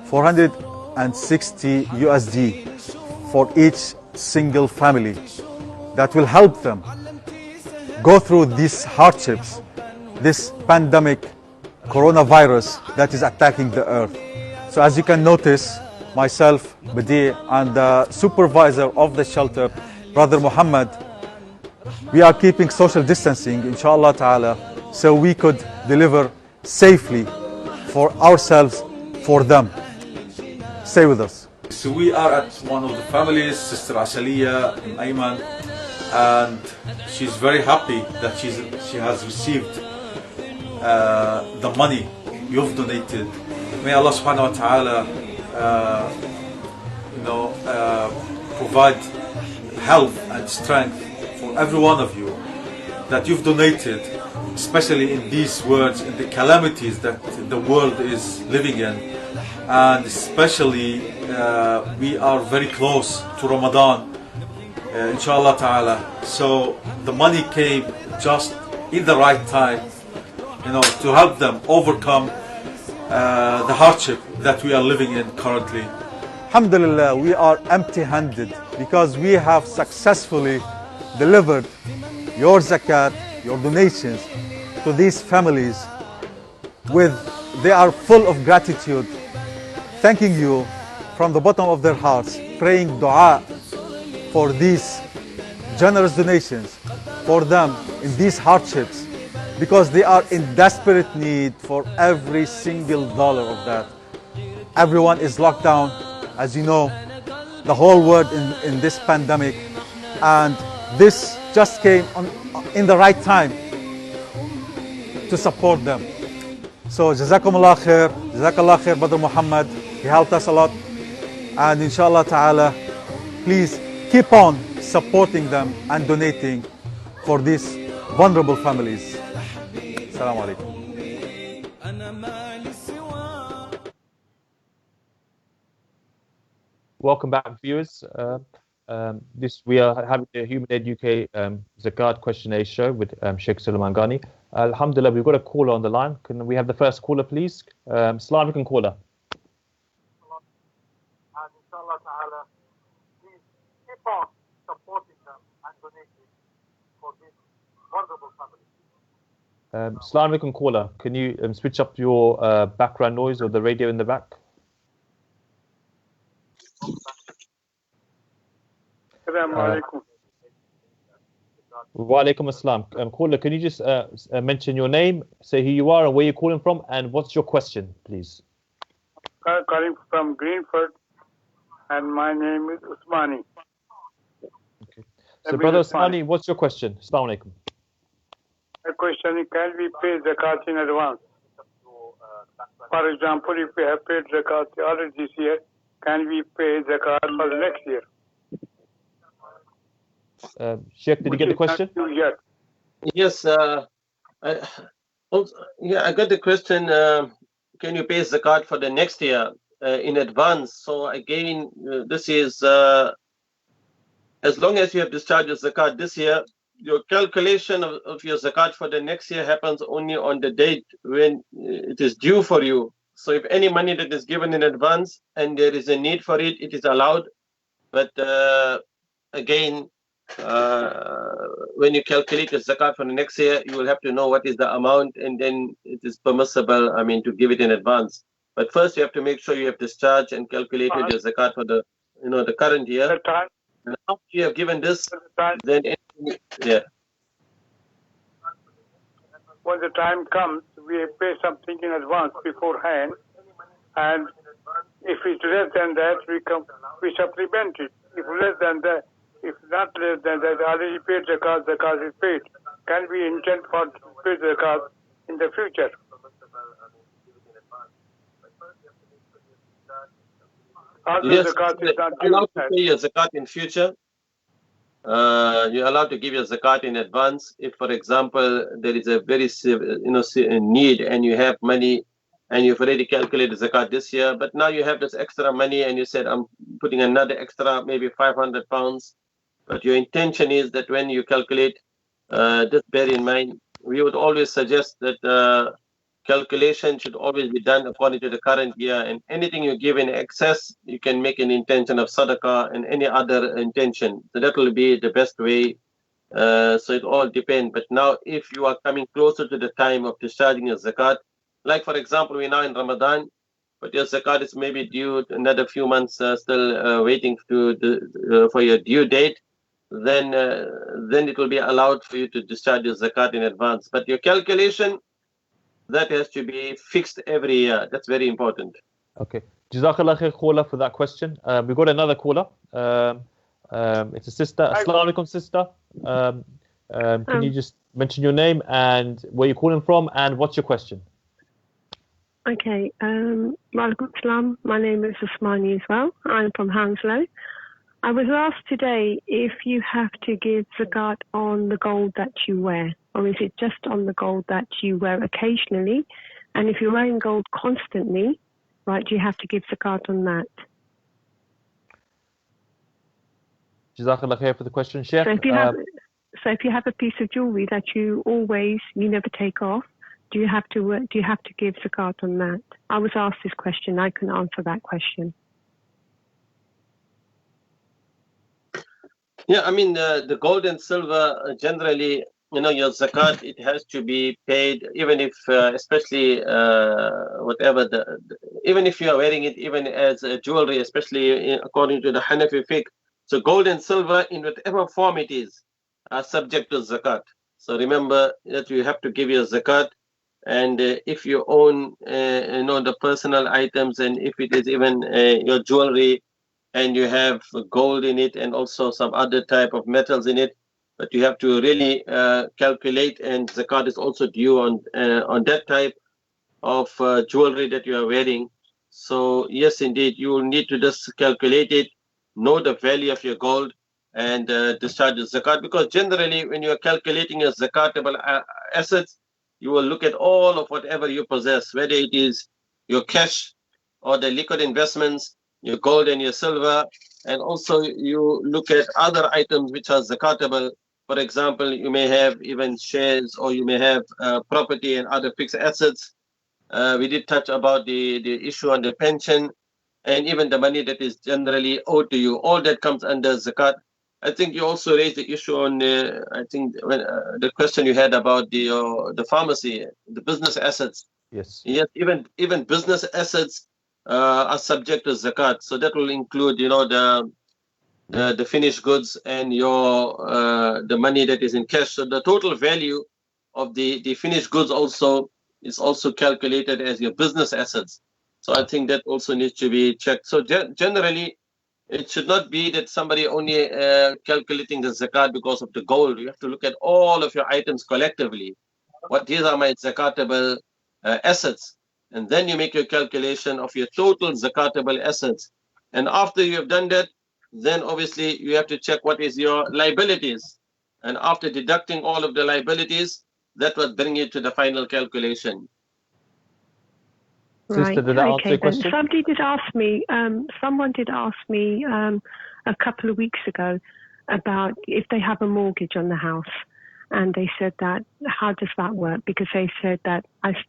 460 USD for each single family. That will help them go through these hardships, this pandemic, coronavirus that is attacking the earth. So as you can notice, myself, Badi, and the supervisor of the shelter, Brother Muhammad, we are keeping social distancing, inshallah ta'ala, so we could deliver safely for ourselves, for them. Stay with us. So we are at one of the families, Sister Asaliya Ayman, and she's very happy that she has received the money you've donated. May Allah subhanahu wa ta'ala provide health and strength for every one of you that you've donated, especially in these words, in the calamities that the world is living in. And especially we are very close to Ramadan, inshallah ta'ala. So the money came just in the right time, to help them overcome the hardship that we are living in currently. Alhamdulillah, we are empty-handed because we have successfully delivered your zakat, your donations, to these families they are full of gratitude, thanking you from the bottom of their hearts, praying dua for these generous donations for them in these hardships, because they are in desperate need for every single dollar of that. Everyone is locked down, as you know, the whole world in this pandemic, and this just came in the right time to support them. So Jazakumullah khair, Jazakallah khair Badr Muhammad, he helped us a lot, and inshallah ta'ala, please keep on supporting them and donating for these vulnerable families. Assalamu alaikum. Welcome back, viewers. We are having the Human Aid UK Zakat questionnaire show with Sheikh Suliman Gani. Alhamdulillah, we've got a caller on the line. Can we have the first caller, please? Assalamu alaikum, caller. Please keep on supporting them and donating for this vulnerable family. Assalamu alaikum, caller. Can you switch up your background noise or the radio in the back? Assalamu alaikum. Wa alaikum assalam. Caller, can you just mention your name, say who you are and where you're calling from, and what's your question, please? I'm calling from Greenford, and my name is Usmani. Okay. So, Brother Usmani, what's your question? Assalamu alaikum. My question is, can we pay zakat in advance? For example, if we have paid zakat already this year, can we pay zakat for the next year? Sheikh, did you get the question? Yes. I got the question. Can you pay zakat for the next year in advance? So again, this is as long as you have discharged your zakat this year, your calculation of your zakat for the next year happens only on the date when it is due for you. So if any money that is given in advance and there is a need for it, it is allowed. But again, when you calculate your zakat for the next year, you will have to know what is the amount, and then it is permissible, to give it in advance. But first, you have to make sure you have discharged and calculated your zakat for the, the current year. And after you have given this, then when the time comes, we pay something in advance beforehand, and if it's less than that, we supplement it. If less than that, if not less than that, already paid zakat, zakat is paid. Can we intend for pay zakat in the future? Yes, you're allowed to pay your zakat in future. You're allowed to give your zakat in advance. If, for example, there is a very need and you have money and you've already calculated zakat this year, but now you have this extra money and you said, I'm putting another extra, maybe 500 pounds. But your intention is that when you calculate, just bear in mind, we would always suggest that calculation should always be done according to the current year, and anything you give in excess, you can make an intention of sadaqah and any other intention. So that will be the best way. So it all depends. But now, if you are coming closer to the time of discharging your zakat, like for example, we're now in Ramadan, but your zakat is maybe due another few months, still waiting for your due date, then it will be allowed for you to discharge your zakat in advance. But your calculation, that has to be fixed every year. That's very important. Okay. Jazakallah khair, caller, for that question. We've got another caller. It's a sister. Assalamu alaikum, sister. Can you just mention your name and where you're calling from and what's your question? Okay. Walaikum salam. My name is Usmani as well. I'm from Hounslow. I was asked today if you have to give zakat on the gold that you wear, or is it just on the gold that you wear occasionally? And if you're wearing gold constantly, right, do you have to give zakat on that? Jazakallah khair for the question, Sheikh. So if you have a piece of jewelry that you never take off, do you have to give zakat on that? I was asked this question. I can answer that question. Yeah, the gold and silver generally your zakat, it has to be paid, even if, especially whatever even if you are wearing it, even as a jewelry, especially according to the Hanafi fiqh. So gold and silver, in whatever form it is, are subject to zakat. So remember that you have to give your zakat, and if you own, the personal items, and if it is even your jewelry, and you have gold in it, and also some other type of metals in it, but you have to really calculate, and zakat is also due on that type of jewelry that you are wearing. So yes, indeed, you will need to just calculate it, know the value of your gold, and discharge the zakat. Because generally, when you are calculating your zakatable assets, you will look at all of whatever you possess, whether it is your cash or the liquid investments, your gold and your silver, and also you look at other items which are zakatable. For example, you may have even shares, or you may have property and other fixed assets. We did touch about the issue on the pension, and even the money that is generally owed to you. All that comes under zakat. I think you also raised the issue on I think when, the question you had about the pharmacy, the business assets. Yes. Yes, even business assets are subject to zakat. So that will include, the finished goods and your the money that is in cash. So the total value of the finished goods also is also calculated as your business assets. So I think that also needs to be checked. So generally, it should not be that somebody only calculating the zakat because of the gold. You have to look at all of your items collectively. These are my zakatable assets, and then you make your calculation of your total zakatable assets. And after you have done that, then obviously you have to check what is your liabilities, and after deducting all of the liabilities, that will bring you to the final calculation. Right. Sister, did that answer Okay. your Then question? somebody did ask me. Someone did ask me a couple of weeks ago about if they have a mortgage on the house, and they said that how does that work? Because they said that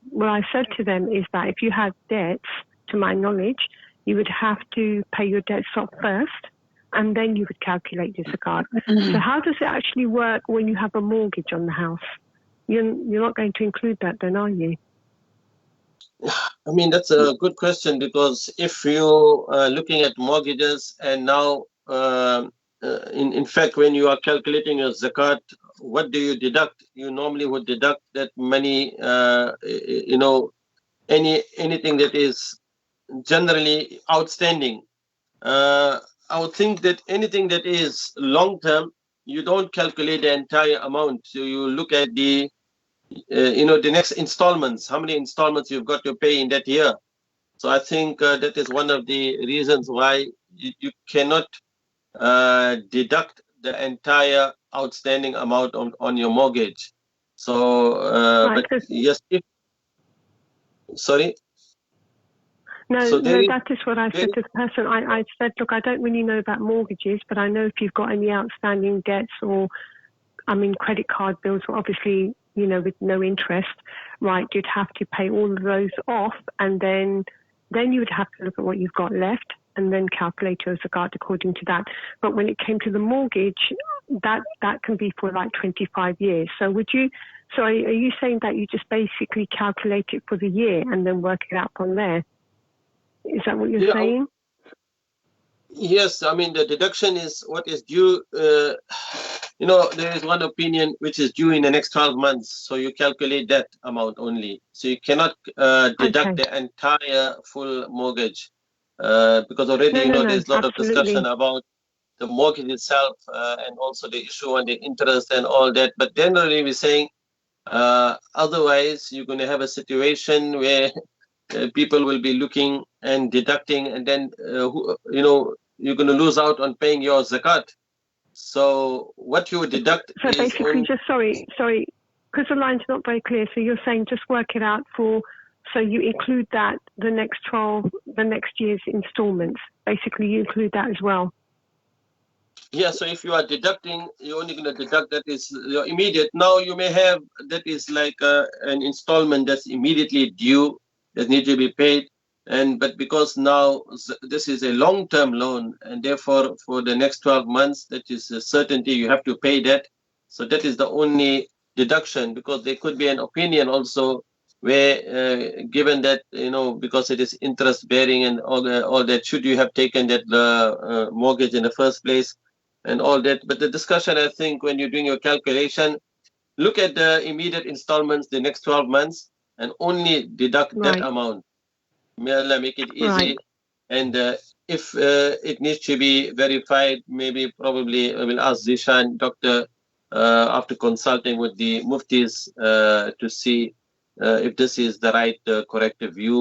what I said to them is that if you had debts, to my knowledge, you would have to pay your debts off first, and then you would calculate your zakat. So how does it actually work when you have a mortgage on the house? You're not going to include that, then, are you? I mean, that's a good question, because if you are looking at mortgages, and now, in fact, when you are calculating your zakat, what do you deduct? You normally would deduct that money, anything that is generally outstanding. I would think that anything that is long term, you don't calculate the entire amount. So you look at the next installments, how many installments you've got to pay in that year. So I think that is one of the reasons why you cannot deduct the entire outstanding amount on your mortgage. So, Right, but yes, sorry. No, that is what I said to the person. I said, look, I don't really know about mortgages, but I know if you've got any outstanding debts or, credit card bills, obviously, with no interest, right, you'd have to pay all of those off, and then you would have to look at what you've got left and then calculate your zakat according to that. But when it came to the mortgage, that can be for like 25 years. So are you saying that you just basically calculate it for the year and then work it out from there? Is that what you're saying? Yes, the deduction is what is due. There is one opinion which is due in the next 12 months. So you calculate that amount only. So you cannot deduct the entire full mortgage, because already, there's a lot of discussion about the mortgage itself, and also the issue on the interest and all that. But generally we're saying, otherwise you're going to have a situation where people will be looking and deducting, and then you're going to lose out on paying your zakat. So what you deduct so is basically just sorry, because the line's not very clear. So you're saying just work it out so you include that the next year's installments. Basically, you include that as well. Yeah, so if you are deducting, you're only going to deduct that is your immediate. Now you may have that is like an installment that's immediately due, that needs to be paid, but because now this is a long-term loan, and therefore for the next 12 months, that is a certainty, you have to pay that. So that is the only deduction, because there could be an opinion also where given that, because it is interest bearing and all that, should you have taken that mortgage in the first place and all that. But the discussion, I think, when you're doing your calculation, look at the immediate installments the next 12 months and only deduct that amount. May Allah make it easy. And if it needs to be verified, probably I will ask Zishan, doctor, after consulting with the muftis to see if this is the right correct view,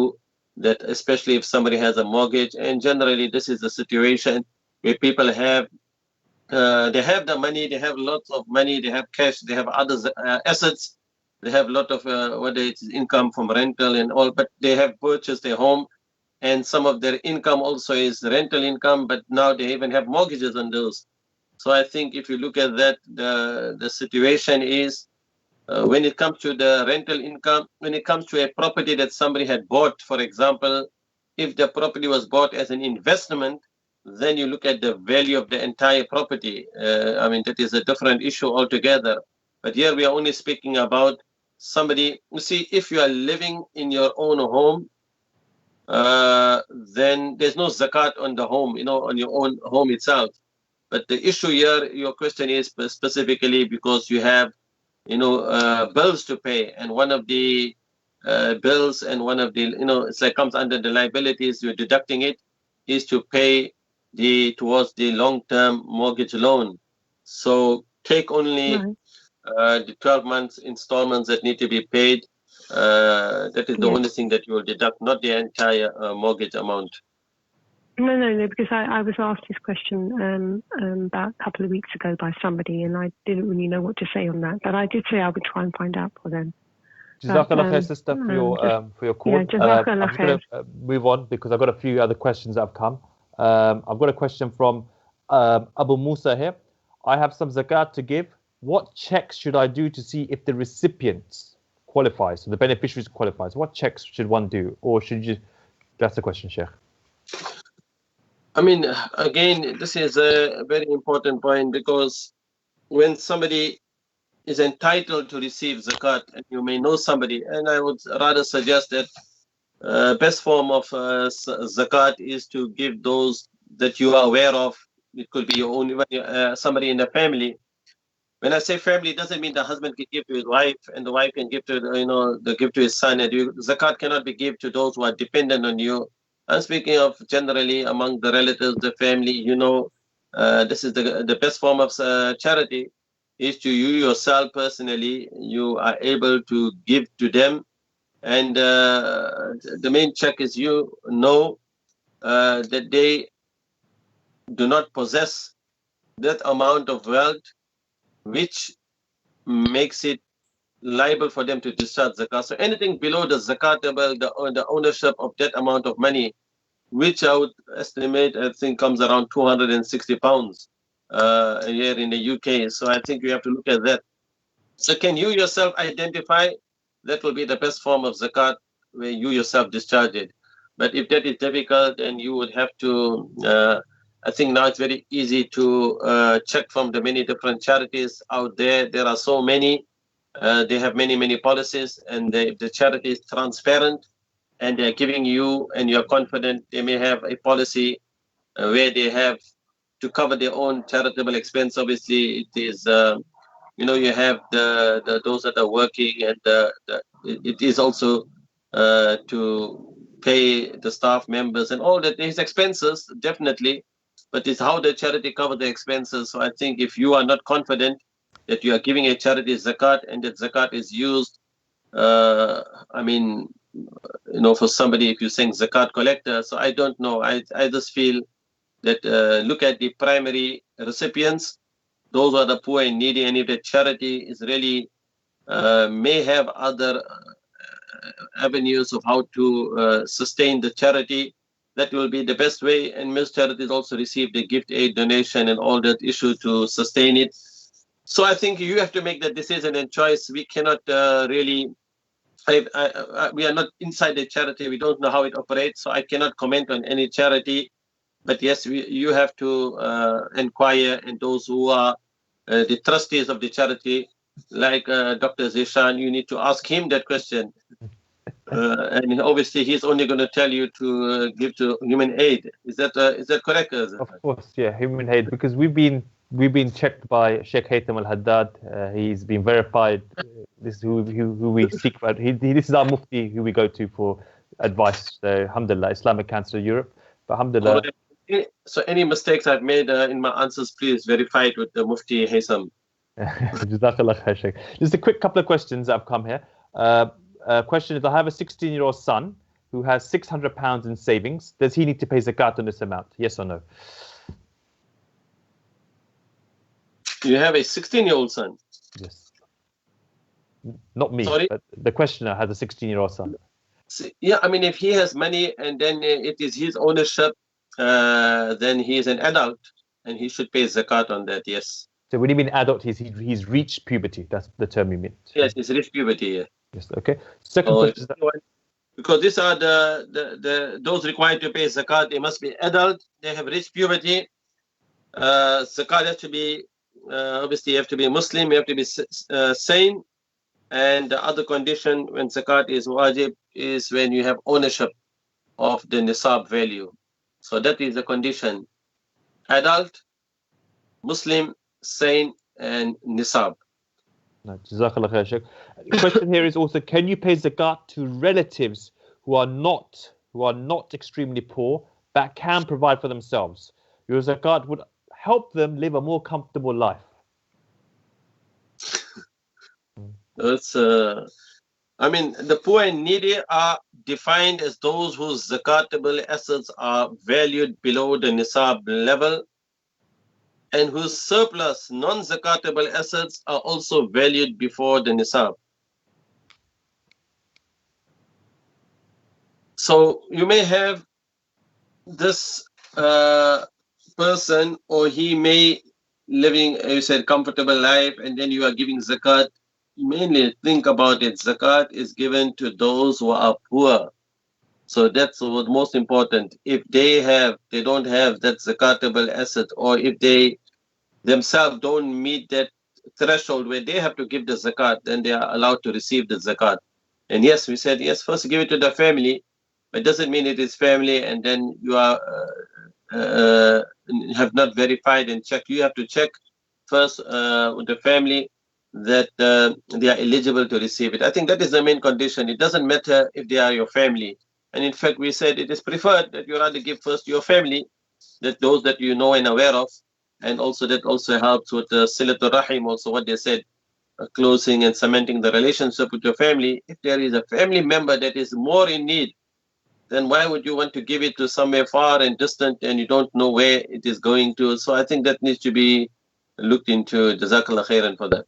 that especially if somebody has a mortgage. And generally this is the situation where people have they have the money, they have lots of money, they have cash, they have other assets, they have a lot of whether it's income from rental and all, but they have purchased a home, and some of their income also is rental income, but now they even have mortgages on those. So I think if you look at that, the situation is when it comes to the rental income, when it comes to a property that somebody had bought, for example, if the property was bought as an investment, then you look at the value of the entire property. That is a different issue altogether. But here we are only speaking about somebody. You see, if you are living in your own home, then there's no zakat on the home, on your own home itself. But the issue here, your question is specifically because you have, bills to pay, and one of the bills and one of the, it's like comes under the liabilities, you're deducting it, is to pay towards the long-term mortgage loan. So take only the 12 months installments that need to be paid. That is the only thing that you will deduct, not the entire mortgage amount. No, because I was asked this question about a couple of weeks ago by somebody, and I didn't really know what to say on that. But I did say I would try and find out for them. Jazakallah khair, sister, for your call. Yeah, Jazakallah I'm just going to move on because I've got a few other questions that have come. I've got a question from Abu Musa here. I have some zakat to give. What checks should I do to see if the recipients qualifies, so the beneficiaries qualifies? What checks should one do, or should you? That's the question, Sheikh. Again, this is a very important point, because when somebody is entitled to receive zakat, and you may know somebody, and I would rather suggest that best form of zakat is to give those that you are aware of. It could be your own, somebody in the family. When I say family, it doesn't mean the husband can give to his wife and the wife can give to give to his son. And zakat cannot be given to those who are dependent on you. I'm speaking of generally among the relatives, the family. This is the best form of charity, is to you yourself personally. You are able to give to them, and the main check is that they do not possess that amount of wealth which makes it liable for them to discharge zakat. So anything below the zakatable, the ownership of that amount of money, which I would estimate, I think comes around 260 pounds here in the UK. So I think you have to look at that. So can you yourself identify? That will be the best form of zakat, where you yourself discharge it. But if that is difficult, then you would have to, I think now it's very easy to check from the many different charities out there. There are so many. They have many policies, and if the charity is transparent and they're giving you and you're confident, they may have a policy where they have to cover their own charitable expense. Obviously, it is, you have those that are working, and it is also to pay the staff members and all that. There's expenses, definitely, but it's how the charity cover the expenses. So I think if you are not confident that you are giving a charity zakat, and that zakat is used, for somebody, if you're saying zakat collector, so I don't know. I just feel that look at the primary recipients. Those are the poor and needy, and if the charity is really may have other avenues of how to sustain the charity, that will be the best way. And most charities also receive the gift aid, donation, and all that issue to sustain it. So I think you have to make the decision and choice. We cannot really, we are not inside the charity. We don't know how it operates. So I cannot comment on any charity. But yes, you have to inquire, and those who are the trustees of the charity like Dr. Zishan, you need to ask him that question. And obviously, he's only going to tell you to give to human aid. Is that correct? Of course, yeah, human aid, because we've been checked by Sheikh Haytham al-Haddad. He's been verified. This is who we seek about. This is our mufti who we go to for advice. So, alhamdulillah, Islamic Council of Europe. But alhamdulillah. So any mistakes I've made in my answers, please verify it with the Mufti Haytham. Jazakallah khair, Sheikh. Just a quick couple of questions that have come here. Question is, I have a 16-year-old son who has £600 in savings. Does he need to pay zakat on this amount? Yes or no? You have a 16-year-old son? Yes. Not me, Sorry? but the questioner has a 16-year-old son. Yeah, I mean, if he has money and then it is his ownership, then he is an adult and he should pay zakat on that, yes. So when you mean adult, he's reached puberty. That's the term you meant. Yes, he's reached puberty, yeah. Yes, okay. Second question. Because these are those required to pay zakat, they must be adult, they have reached puberty. Zakat has to be, obviously you have to be Muslim, you have to be sane. And the other condition when zakat is wajib is when you have ownership of the nisab value. So that is the condition. Adult, Muslim, sane, and nisab. No, Jazakallah khair, Sheikh. The question here is also, can you pay zakat to relatives who are not extremely poor but can provide for themselves? Your zakat would help them live a more comfortable life. It's I mean, the poor and needy are defined as those whose zakatable assets are valued below the nisab level and whose surplus non-zakatable assets are also valued before the nisab. So you may have this person, or he may living, you said, comfortable life, and then you are giving zakat. Mainly think about it, zakat is given to those who are poor. So that's what most important. If they don't have that zakatable asset, or if they themselves don't meet that threshold where they have to give the zakat, then they are allowed to receive the zakat. And yes, we said, yes, first give it to the family, but it doesn't mean it is family and then you are have not verified and checked. You have to check first with the family that they are eligible to receive it. I think that is the main condition. It doesn't matter if they are your family. And in fact, we said it is preferred that you rather give first to your family, that those that you know and aware of, and also that also helps with the silatul rahim, also what they said, closing and cementing the relationship with your family. If there is a family member that is more in need, then why would you want to give it to somewhere far and distant and you don't know where it is going to? So I think that needs to be looked into. Jazakallah khairan for that.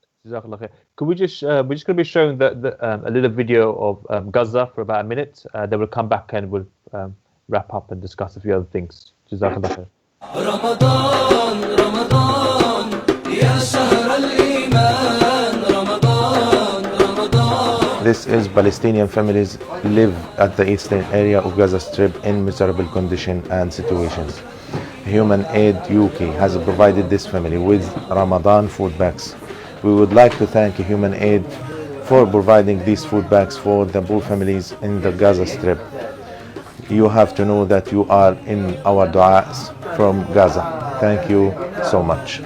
Could we just we're just going to be showing a little video of Gaza for about a minute. Then we'll come back and we'll wrap up and discuss a few other things. Jazakallah khair. Ramadan, Ramadan, ya shahr al-iman, Ramadan, Ramadan. This is Palestinian families live at the eastern area of Gaza Strip in miserable conditions and situations. Human Aid UK has provided this family with Ramadan food bags. We would like to thank Human Aid for providing these food bags for the poor families in the Gaza Strip. You have to know that you are in our du'as from Gaza. Thank you so much.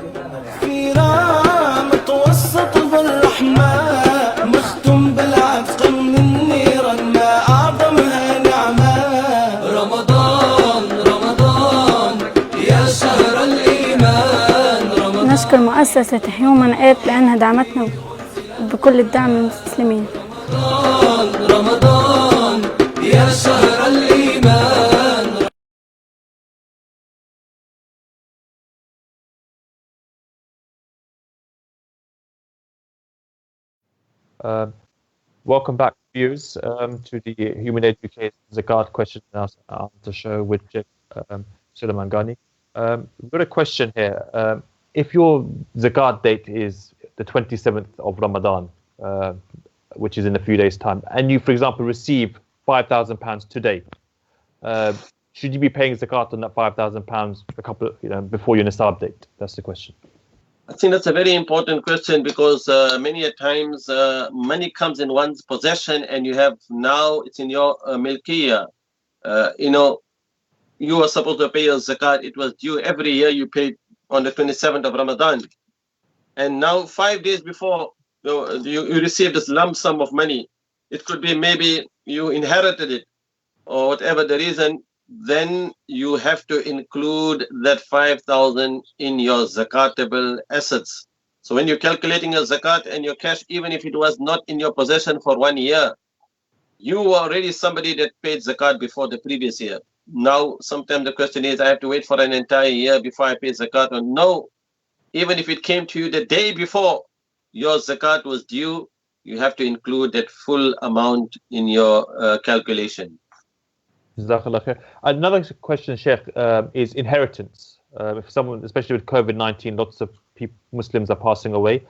نشكر مؤسسة هيومن ايد لأنها دعمتنا بكل الدعم للمسلمين. رمضان يا شهر الإيمان. Welcome back, viewers, to the Human Aid UK Zakat question and answer show with Sheikh Suliman Gani. We've got a question here. If your zakat date is the 27th of Ramadan, which is in a few days' time, and you, for example, receive £5,000 today, should you be paying zakat on that £5,000 a couple, before your nisab date? That's the question. I think that's a very important question because many a times money comes in one's possession and you have now it's in your milkiya. You know, you were supposed to pay your zakat. It was due every year. You paid on the 27th of Ramadan. And now 5 days before you received this lump sum of money, it could be maybe you inherited it or whatever the reason, then you have to include that 5,000 in your zakatable assets. So when you're calculating your zakat and your cash, even if it was not in your possession for 1 year, you were already somebody that paid zakat before the previous year. Now, sometimes the question is, I have to wait for an entire year before I pay zakat. Or no, even if it came to you the day before your zakat was due, you have to include that full amount in your calculation. Jazakallah khair. Another question, Sheikh, is inheritance. If someone, especially with COVID-19, lots of Muslims are passing away.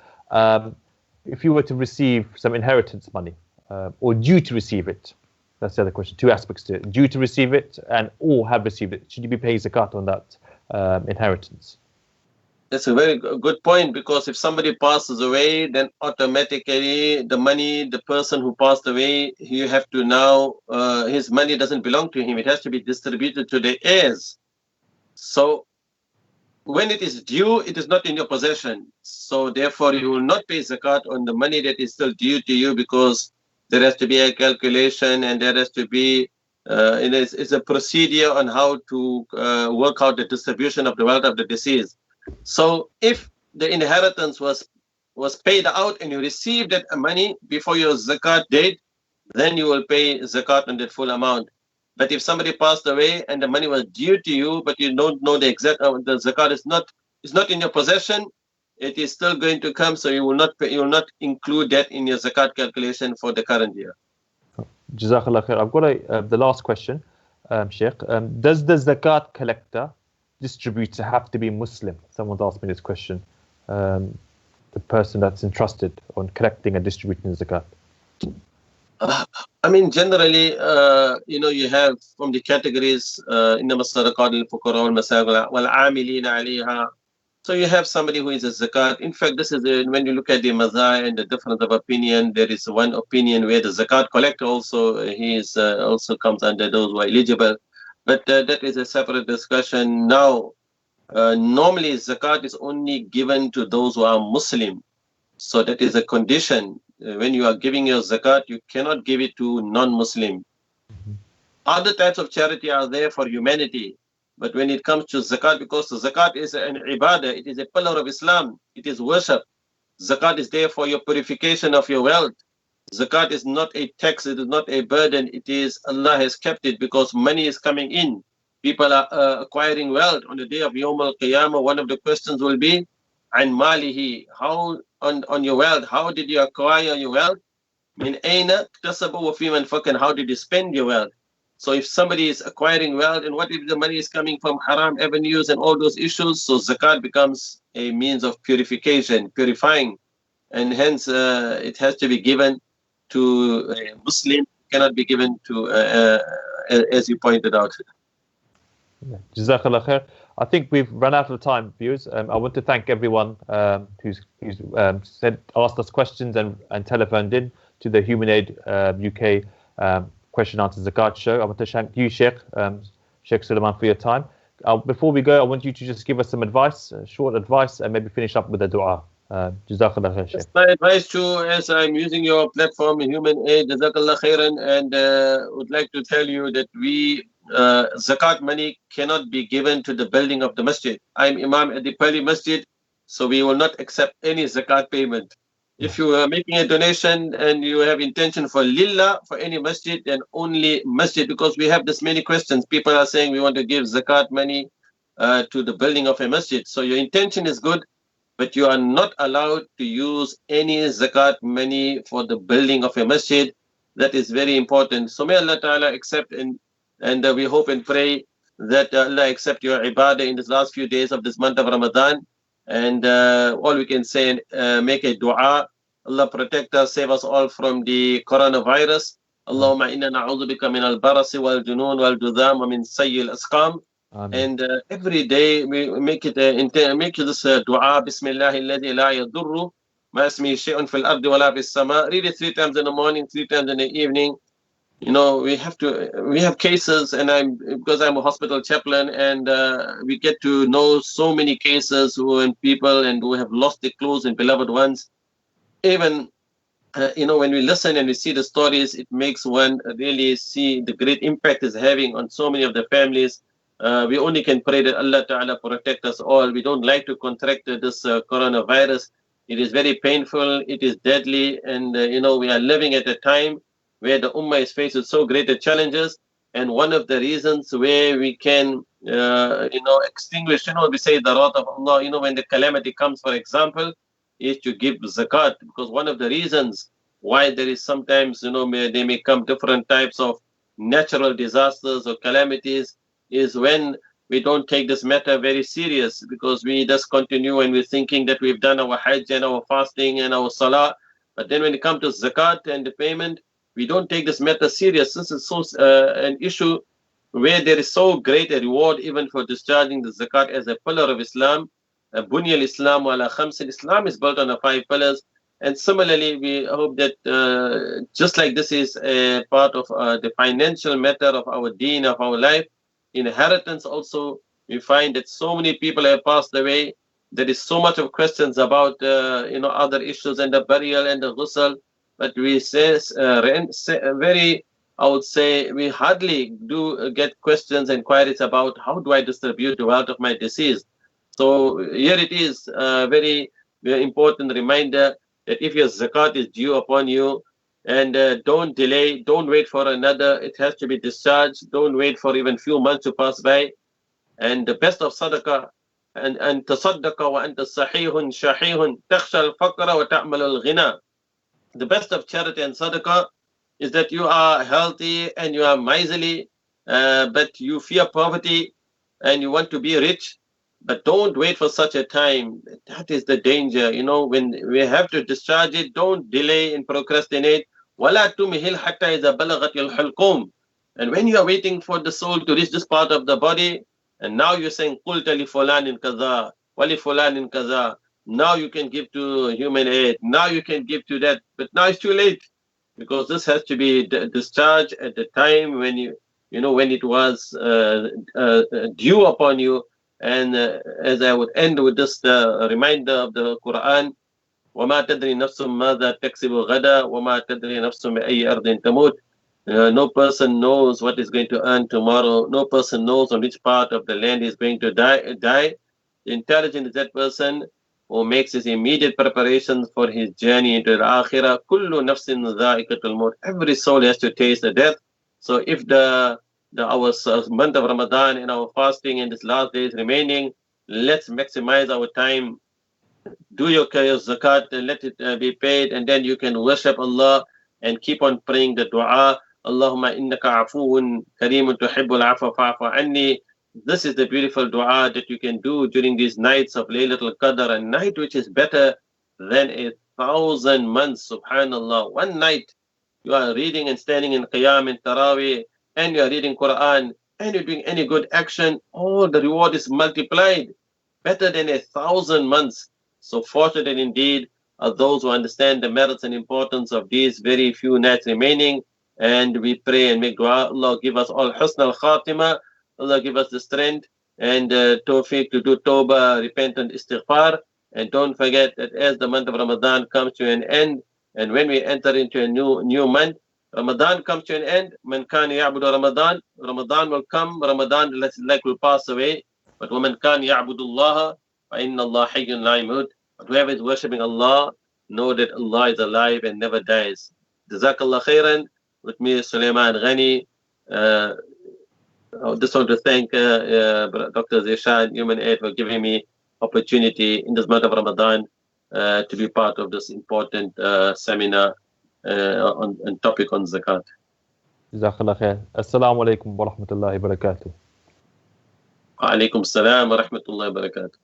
If you were to receive some inheritance money, or due to receive it, that's the other question. Two aspects to it: due to receive it, and or have received it. Should you be paying zakat on that inheritance? That's a very good point, because if somebody passes away, then automatically the money, the person who passed away, you have to now, his money doesn't belong to him. It has to be distributed to the heirs. So when it is due, it is not in your possession. So therefore, you will not pay zakat on the money that is still due to you, because there has to be a calculation and there has to be, it's a procedure on how to work out the distribution of the wealth of the deceased. So if the inheritance was paid out and you received that money before your zakat date, then you will pay zakat on that full amount. But if somebody passed away and the money was due to you, but you don't know the exact the zakat is not in your possession, it is still going to come, so you will not pay, you will not include that in your zakat calculation for the current year. Jazakallah khair. I've got the last question, Sheikh. Does the zakat collector, distributor, have to be Muslim? Someone's asked me this question. The person that's entrusted on collecting and distributing zakat. I mean, generally, you have from the categories, إنما الصدقات للفقراء والمساكين والعاملين عليها. So you have somebody who is a zakat. In fact, this is when you look at the mazhab and the difference of opinion, there is one opinion where the zakat collector also, he is also comes under those who are eligible. But that is a separate discussion. Now, normally zakat is only given to those who are Muslim. So that is a condition. When you are giving your zakat, you cannot give it to non-Muslim. Other types of charity are there for humanity. But when it comes to zakat, because the zakat is an ibadah, it is a pillar of Islam, it is worship. Zakat is there for your purification of your wealth. Zakat is not a tax, it is not a burden, it is Allah has kept it because money is coming in. People are acquiring wealth. On the day of Yawm al-Qiyamah, one of the questions will be, an malihi, how on your wealth, how did you acquire your wealth? Min aina iktasabu wa fi man fakan, how did you spend your wealth? So if somebody is acquiring wealth, and what if the money is coming from haram avenues and all those issues? So zakat becomes a means of purification, purifying, and hence it has to be given to a Muslim, cannot be given to, as you pointed out. Jazakallah khair. I think we've run out of time, viewers. I want to thank everyone who's asked us questions and telephoned in to the Human Aid UK question answer zakat show. I want to thank you, Sheikh Suliman, for your time. Before we go, I want you to just give us some advice, short advice, and maybe finish up with a dua. Jazakallah khair, Sheikh. My advice to, as I'm using your platform, Human Aid, Jazakallah khairan, and would like to tell you that we zakat money cannot be given to the building of the masjid. I'm Imam at the Pali Masjid, so we will not accept any zakat payment. If you are making a donation and you have intention for lillah, for any masjid, then only masjid, because we have this many questions. People are saying we want to give zakat money to the building of a masjid. So your intention is good, but you are not allowed to use any zakat money for the building of a masjid. That is very important. So may Allah Ta'ala accept, and we hope and pray that Allah accept your ibadah in these last few days of this month of Ramadan. And all we can say, make a dua. Allah protect us, save us all from the coronavirus. Allahumma inna na'udhu bika min al-barasi wal-junun wal-judham wa min sayyi al-asqam. And every day we make it make this dua, Bismillah alladhi la yadurru ma ismihi shay'un fil ardi wala fis sama. Read it 3 times in the morning, 3 times in the evening. You know, we have cases, and because I'm a hospital chaplain, and we get to know so many cases when people who have lost their close and beloved ones. Even you know, when we listen and we see the stories, it makes one really see the great impact it's having on so many of the families. We only can pray that Allah Ta'ala protect us all. We don't like to contract this coronavirus. It is very painful, it is deadly, and you know, we are living at a time where the Ummah is faced with so great challenges. And one of the reasons where we can, you know, extinguish, you know, we say the wrath of Allah, you know, when the calamity comes, for example, is to give zakat. Because one of the reasons why there is sometimes, you know, there may come different types of natural disasters or calamities is when we don't take this matter very serious, because we just continue and we're thinking that we've done our hajj and our fasting and our salah. But then when it comes to zakat and the payment, we don't take this matter serious. This is so an issue where there is so great a reward even for discharging the zakat as a pillar of Islam. Bunya al-Islam ala khams. Islam is built on the 5 pillars. And similarly, we hope that just like this is a part of the financial matter of our deen, of our life, inheritance also, we find that so many people have passed away. There is so much of questions about you know, other issues and the burial and the ghusl, but we say very, I would say, we hardly do get questions and queries about how do I distribute the wealth of my deceased. So here it is a very, very important reminder that if your zakat is due upon you, and don't delay, don't wait for another, it has to be discharged. Don't wait for even few months to pass by. And the best of sadaqah, and tasaddaqa wa anta sahihun shahihun takhsha al-faqra wa ta'mal al-ghina. The best of charity and sadaqah is that you are healthy and you are miserly, but you fear poverty and you want to be rich. But don't wait for such a time. That is the danger. You know, when we have to discharge it, don't delay and procrastinate. وَلَا تُمْهِلْ حَتَّى إِذَا بَلَغَتِ الْحُلْقُومِ. And when you are waiting for the soul to reach this part of the body, and now you're saying, قُلْتَ لِفُلَانٍ كَذَا وَلِفُلَانٍ كَذَا. Now you can give to human aid. Now you can give to that. But now it's too late. Because this has to be discharged at the time when you know, when it was due upon you. And as I would end with this reminder of the Quran, وَمَا تَدْرِي نَفْسٌ مَاذَا تَكْسِبُ غَدًا وَمَا تَدْرِي نَفْسٌ بِأَيِّ أَرْضٍ تَمُوتُ. No person knows what is going to earn tomorrow. No person knows on which part of the land is going to die. Intelligent is that person who makes his immediate preparations for his journey into the Akhirah. كُلُّ نَفْسٍ ذَائِقَةُ الْمَوْتِ. Every soul has to taste the death. So if our month of Ramadan and our fasting in this last days remaining, let's maximize our time. Do your zakat and let it be paid, and then you can worship Allah and keep on praying the dua. Allahumma innaka afuun kareemun tuhibbul afwa fa'fu anni. This is the beautiful dua that you can do during these nights of Laylatul Qadr, a night which is better than 1,000 months. Subhanallah. One night you are reading and standing in Qiyam and Taraweeh, and you are reading Quran, and you're doing any good action, all the reward is multiplied, better than 1,000 months. So fortunate indeed are those who understand the merits and importance of these very few nights remaining. And we pray and make dua, Allah give us all husn al-khatima, Allah give us the strength and tawfiq to do tawbah, repentant istighfar. And don't forget that as the month of Ramadan comes to an end, and when we enter into a new month, Ramadan comes to an end. Man kana ya'budu Ramadan, Ramadan will come, Ramadan like will pass away. But وَمَنْ كَانَ يَعْبُدُ اللَّهَ فَإِنَّ اللَّهَ حَيٌّ لَا يَمُوتُ. But whoever is worshipping Allah, know that Allah is alive and never dies. Jazakallah khairan. With me, Suliman Gani. I just want to thank Dr. Zishan, Human Aid, for giving me opportunity in this month of Ramadan to be part of this important seminar on topic on zakat. Jazakallah khair. Assalamu alaikum wa rahmatullahi wa barakatuh. Wa alaikum salam wa rahmatullahi wa barakatuh.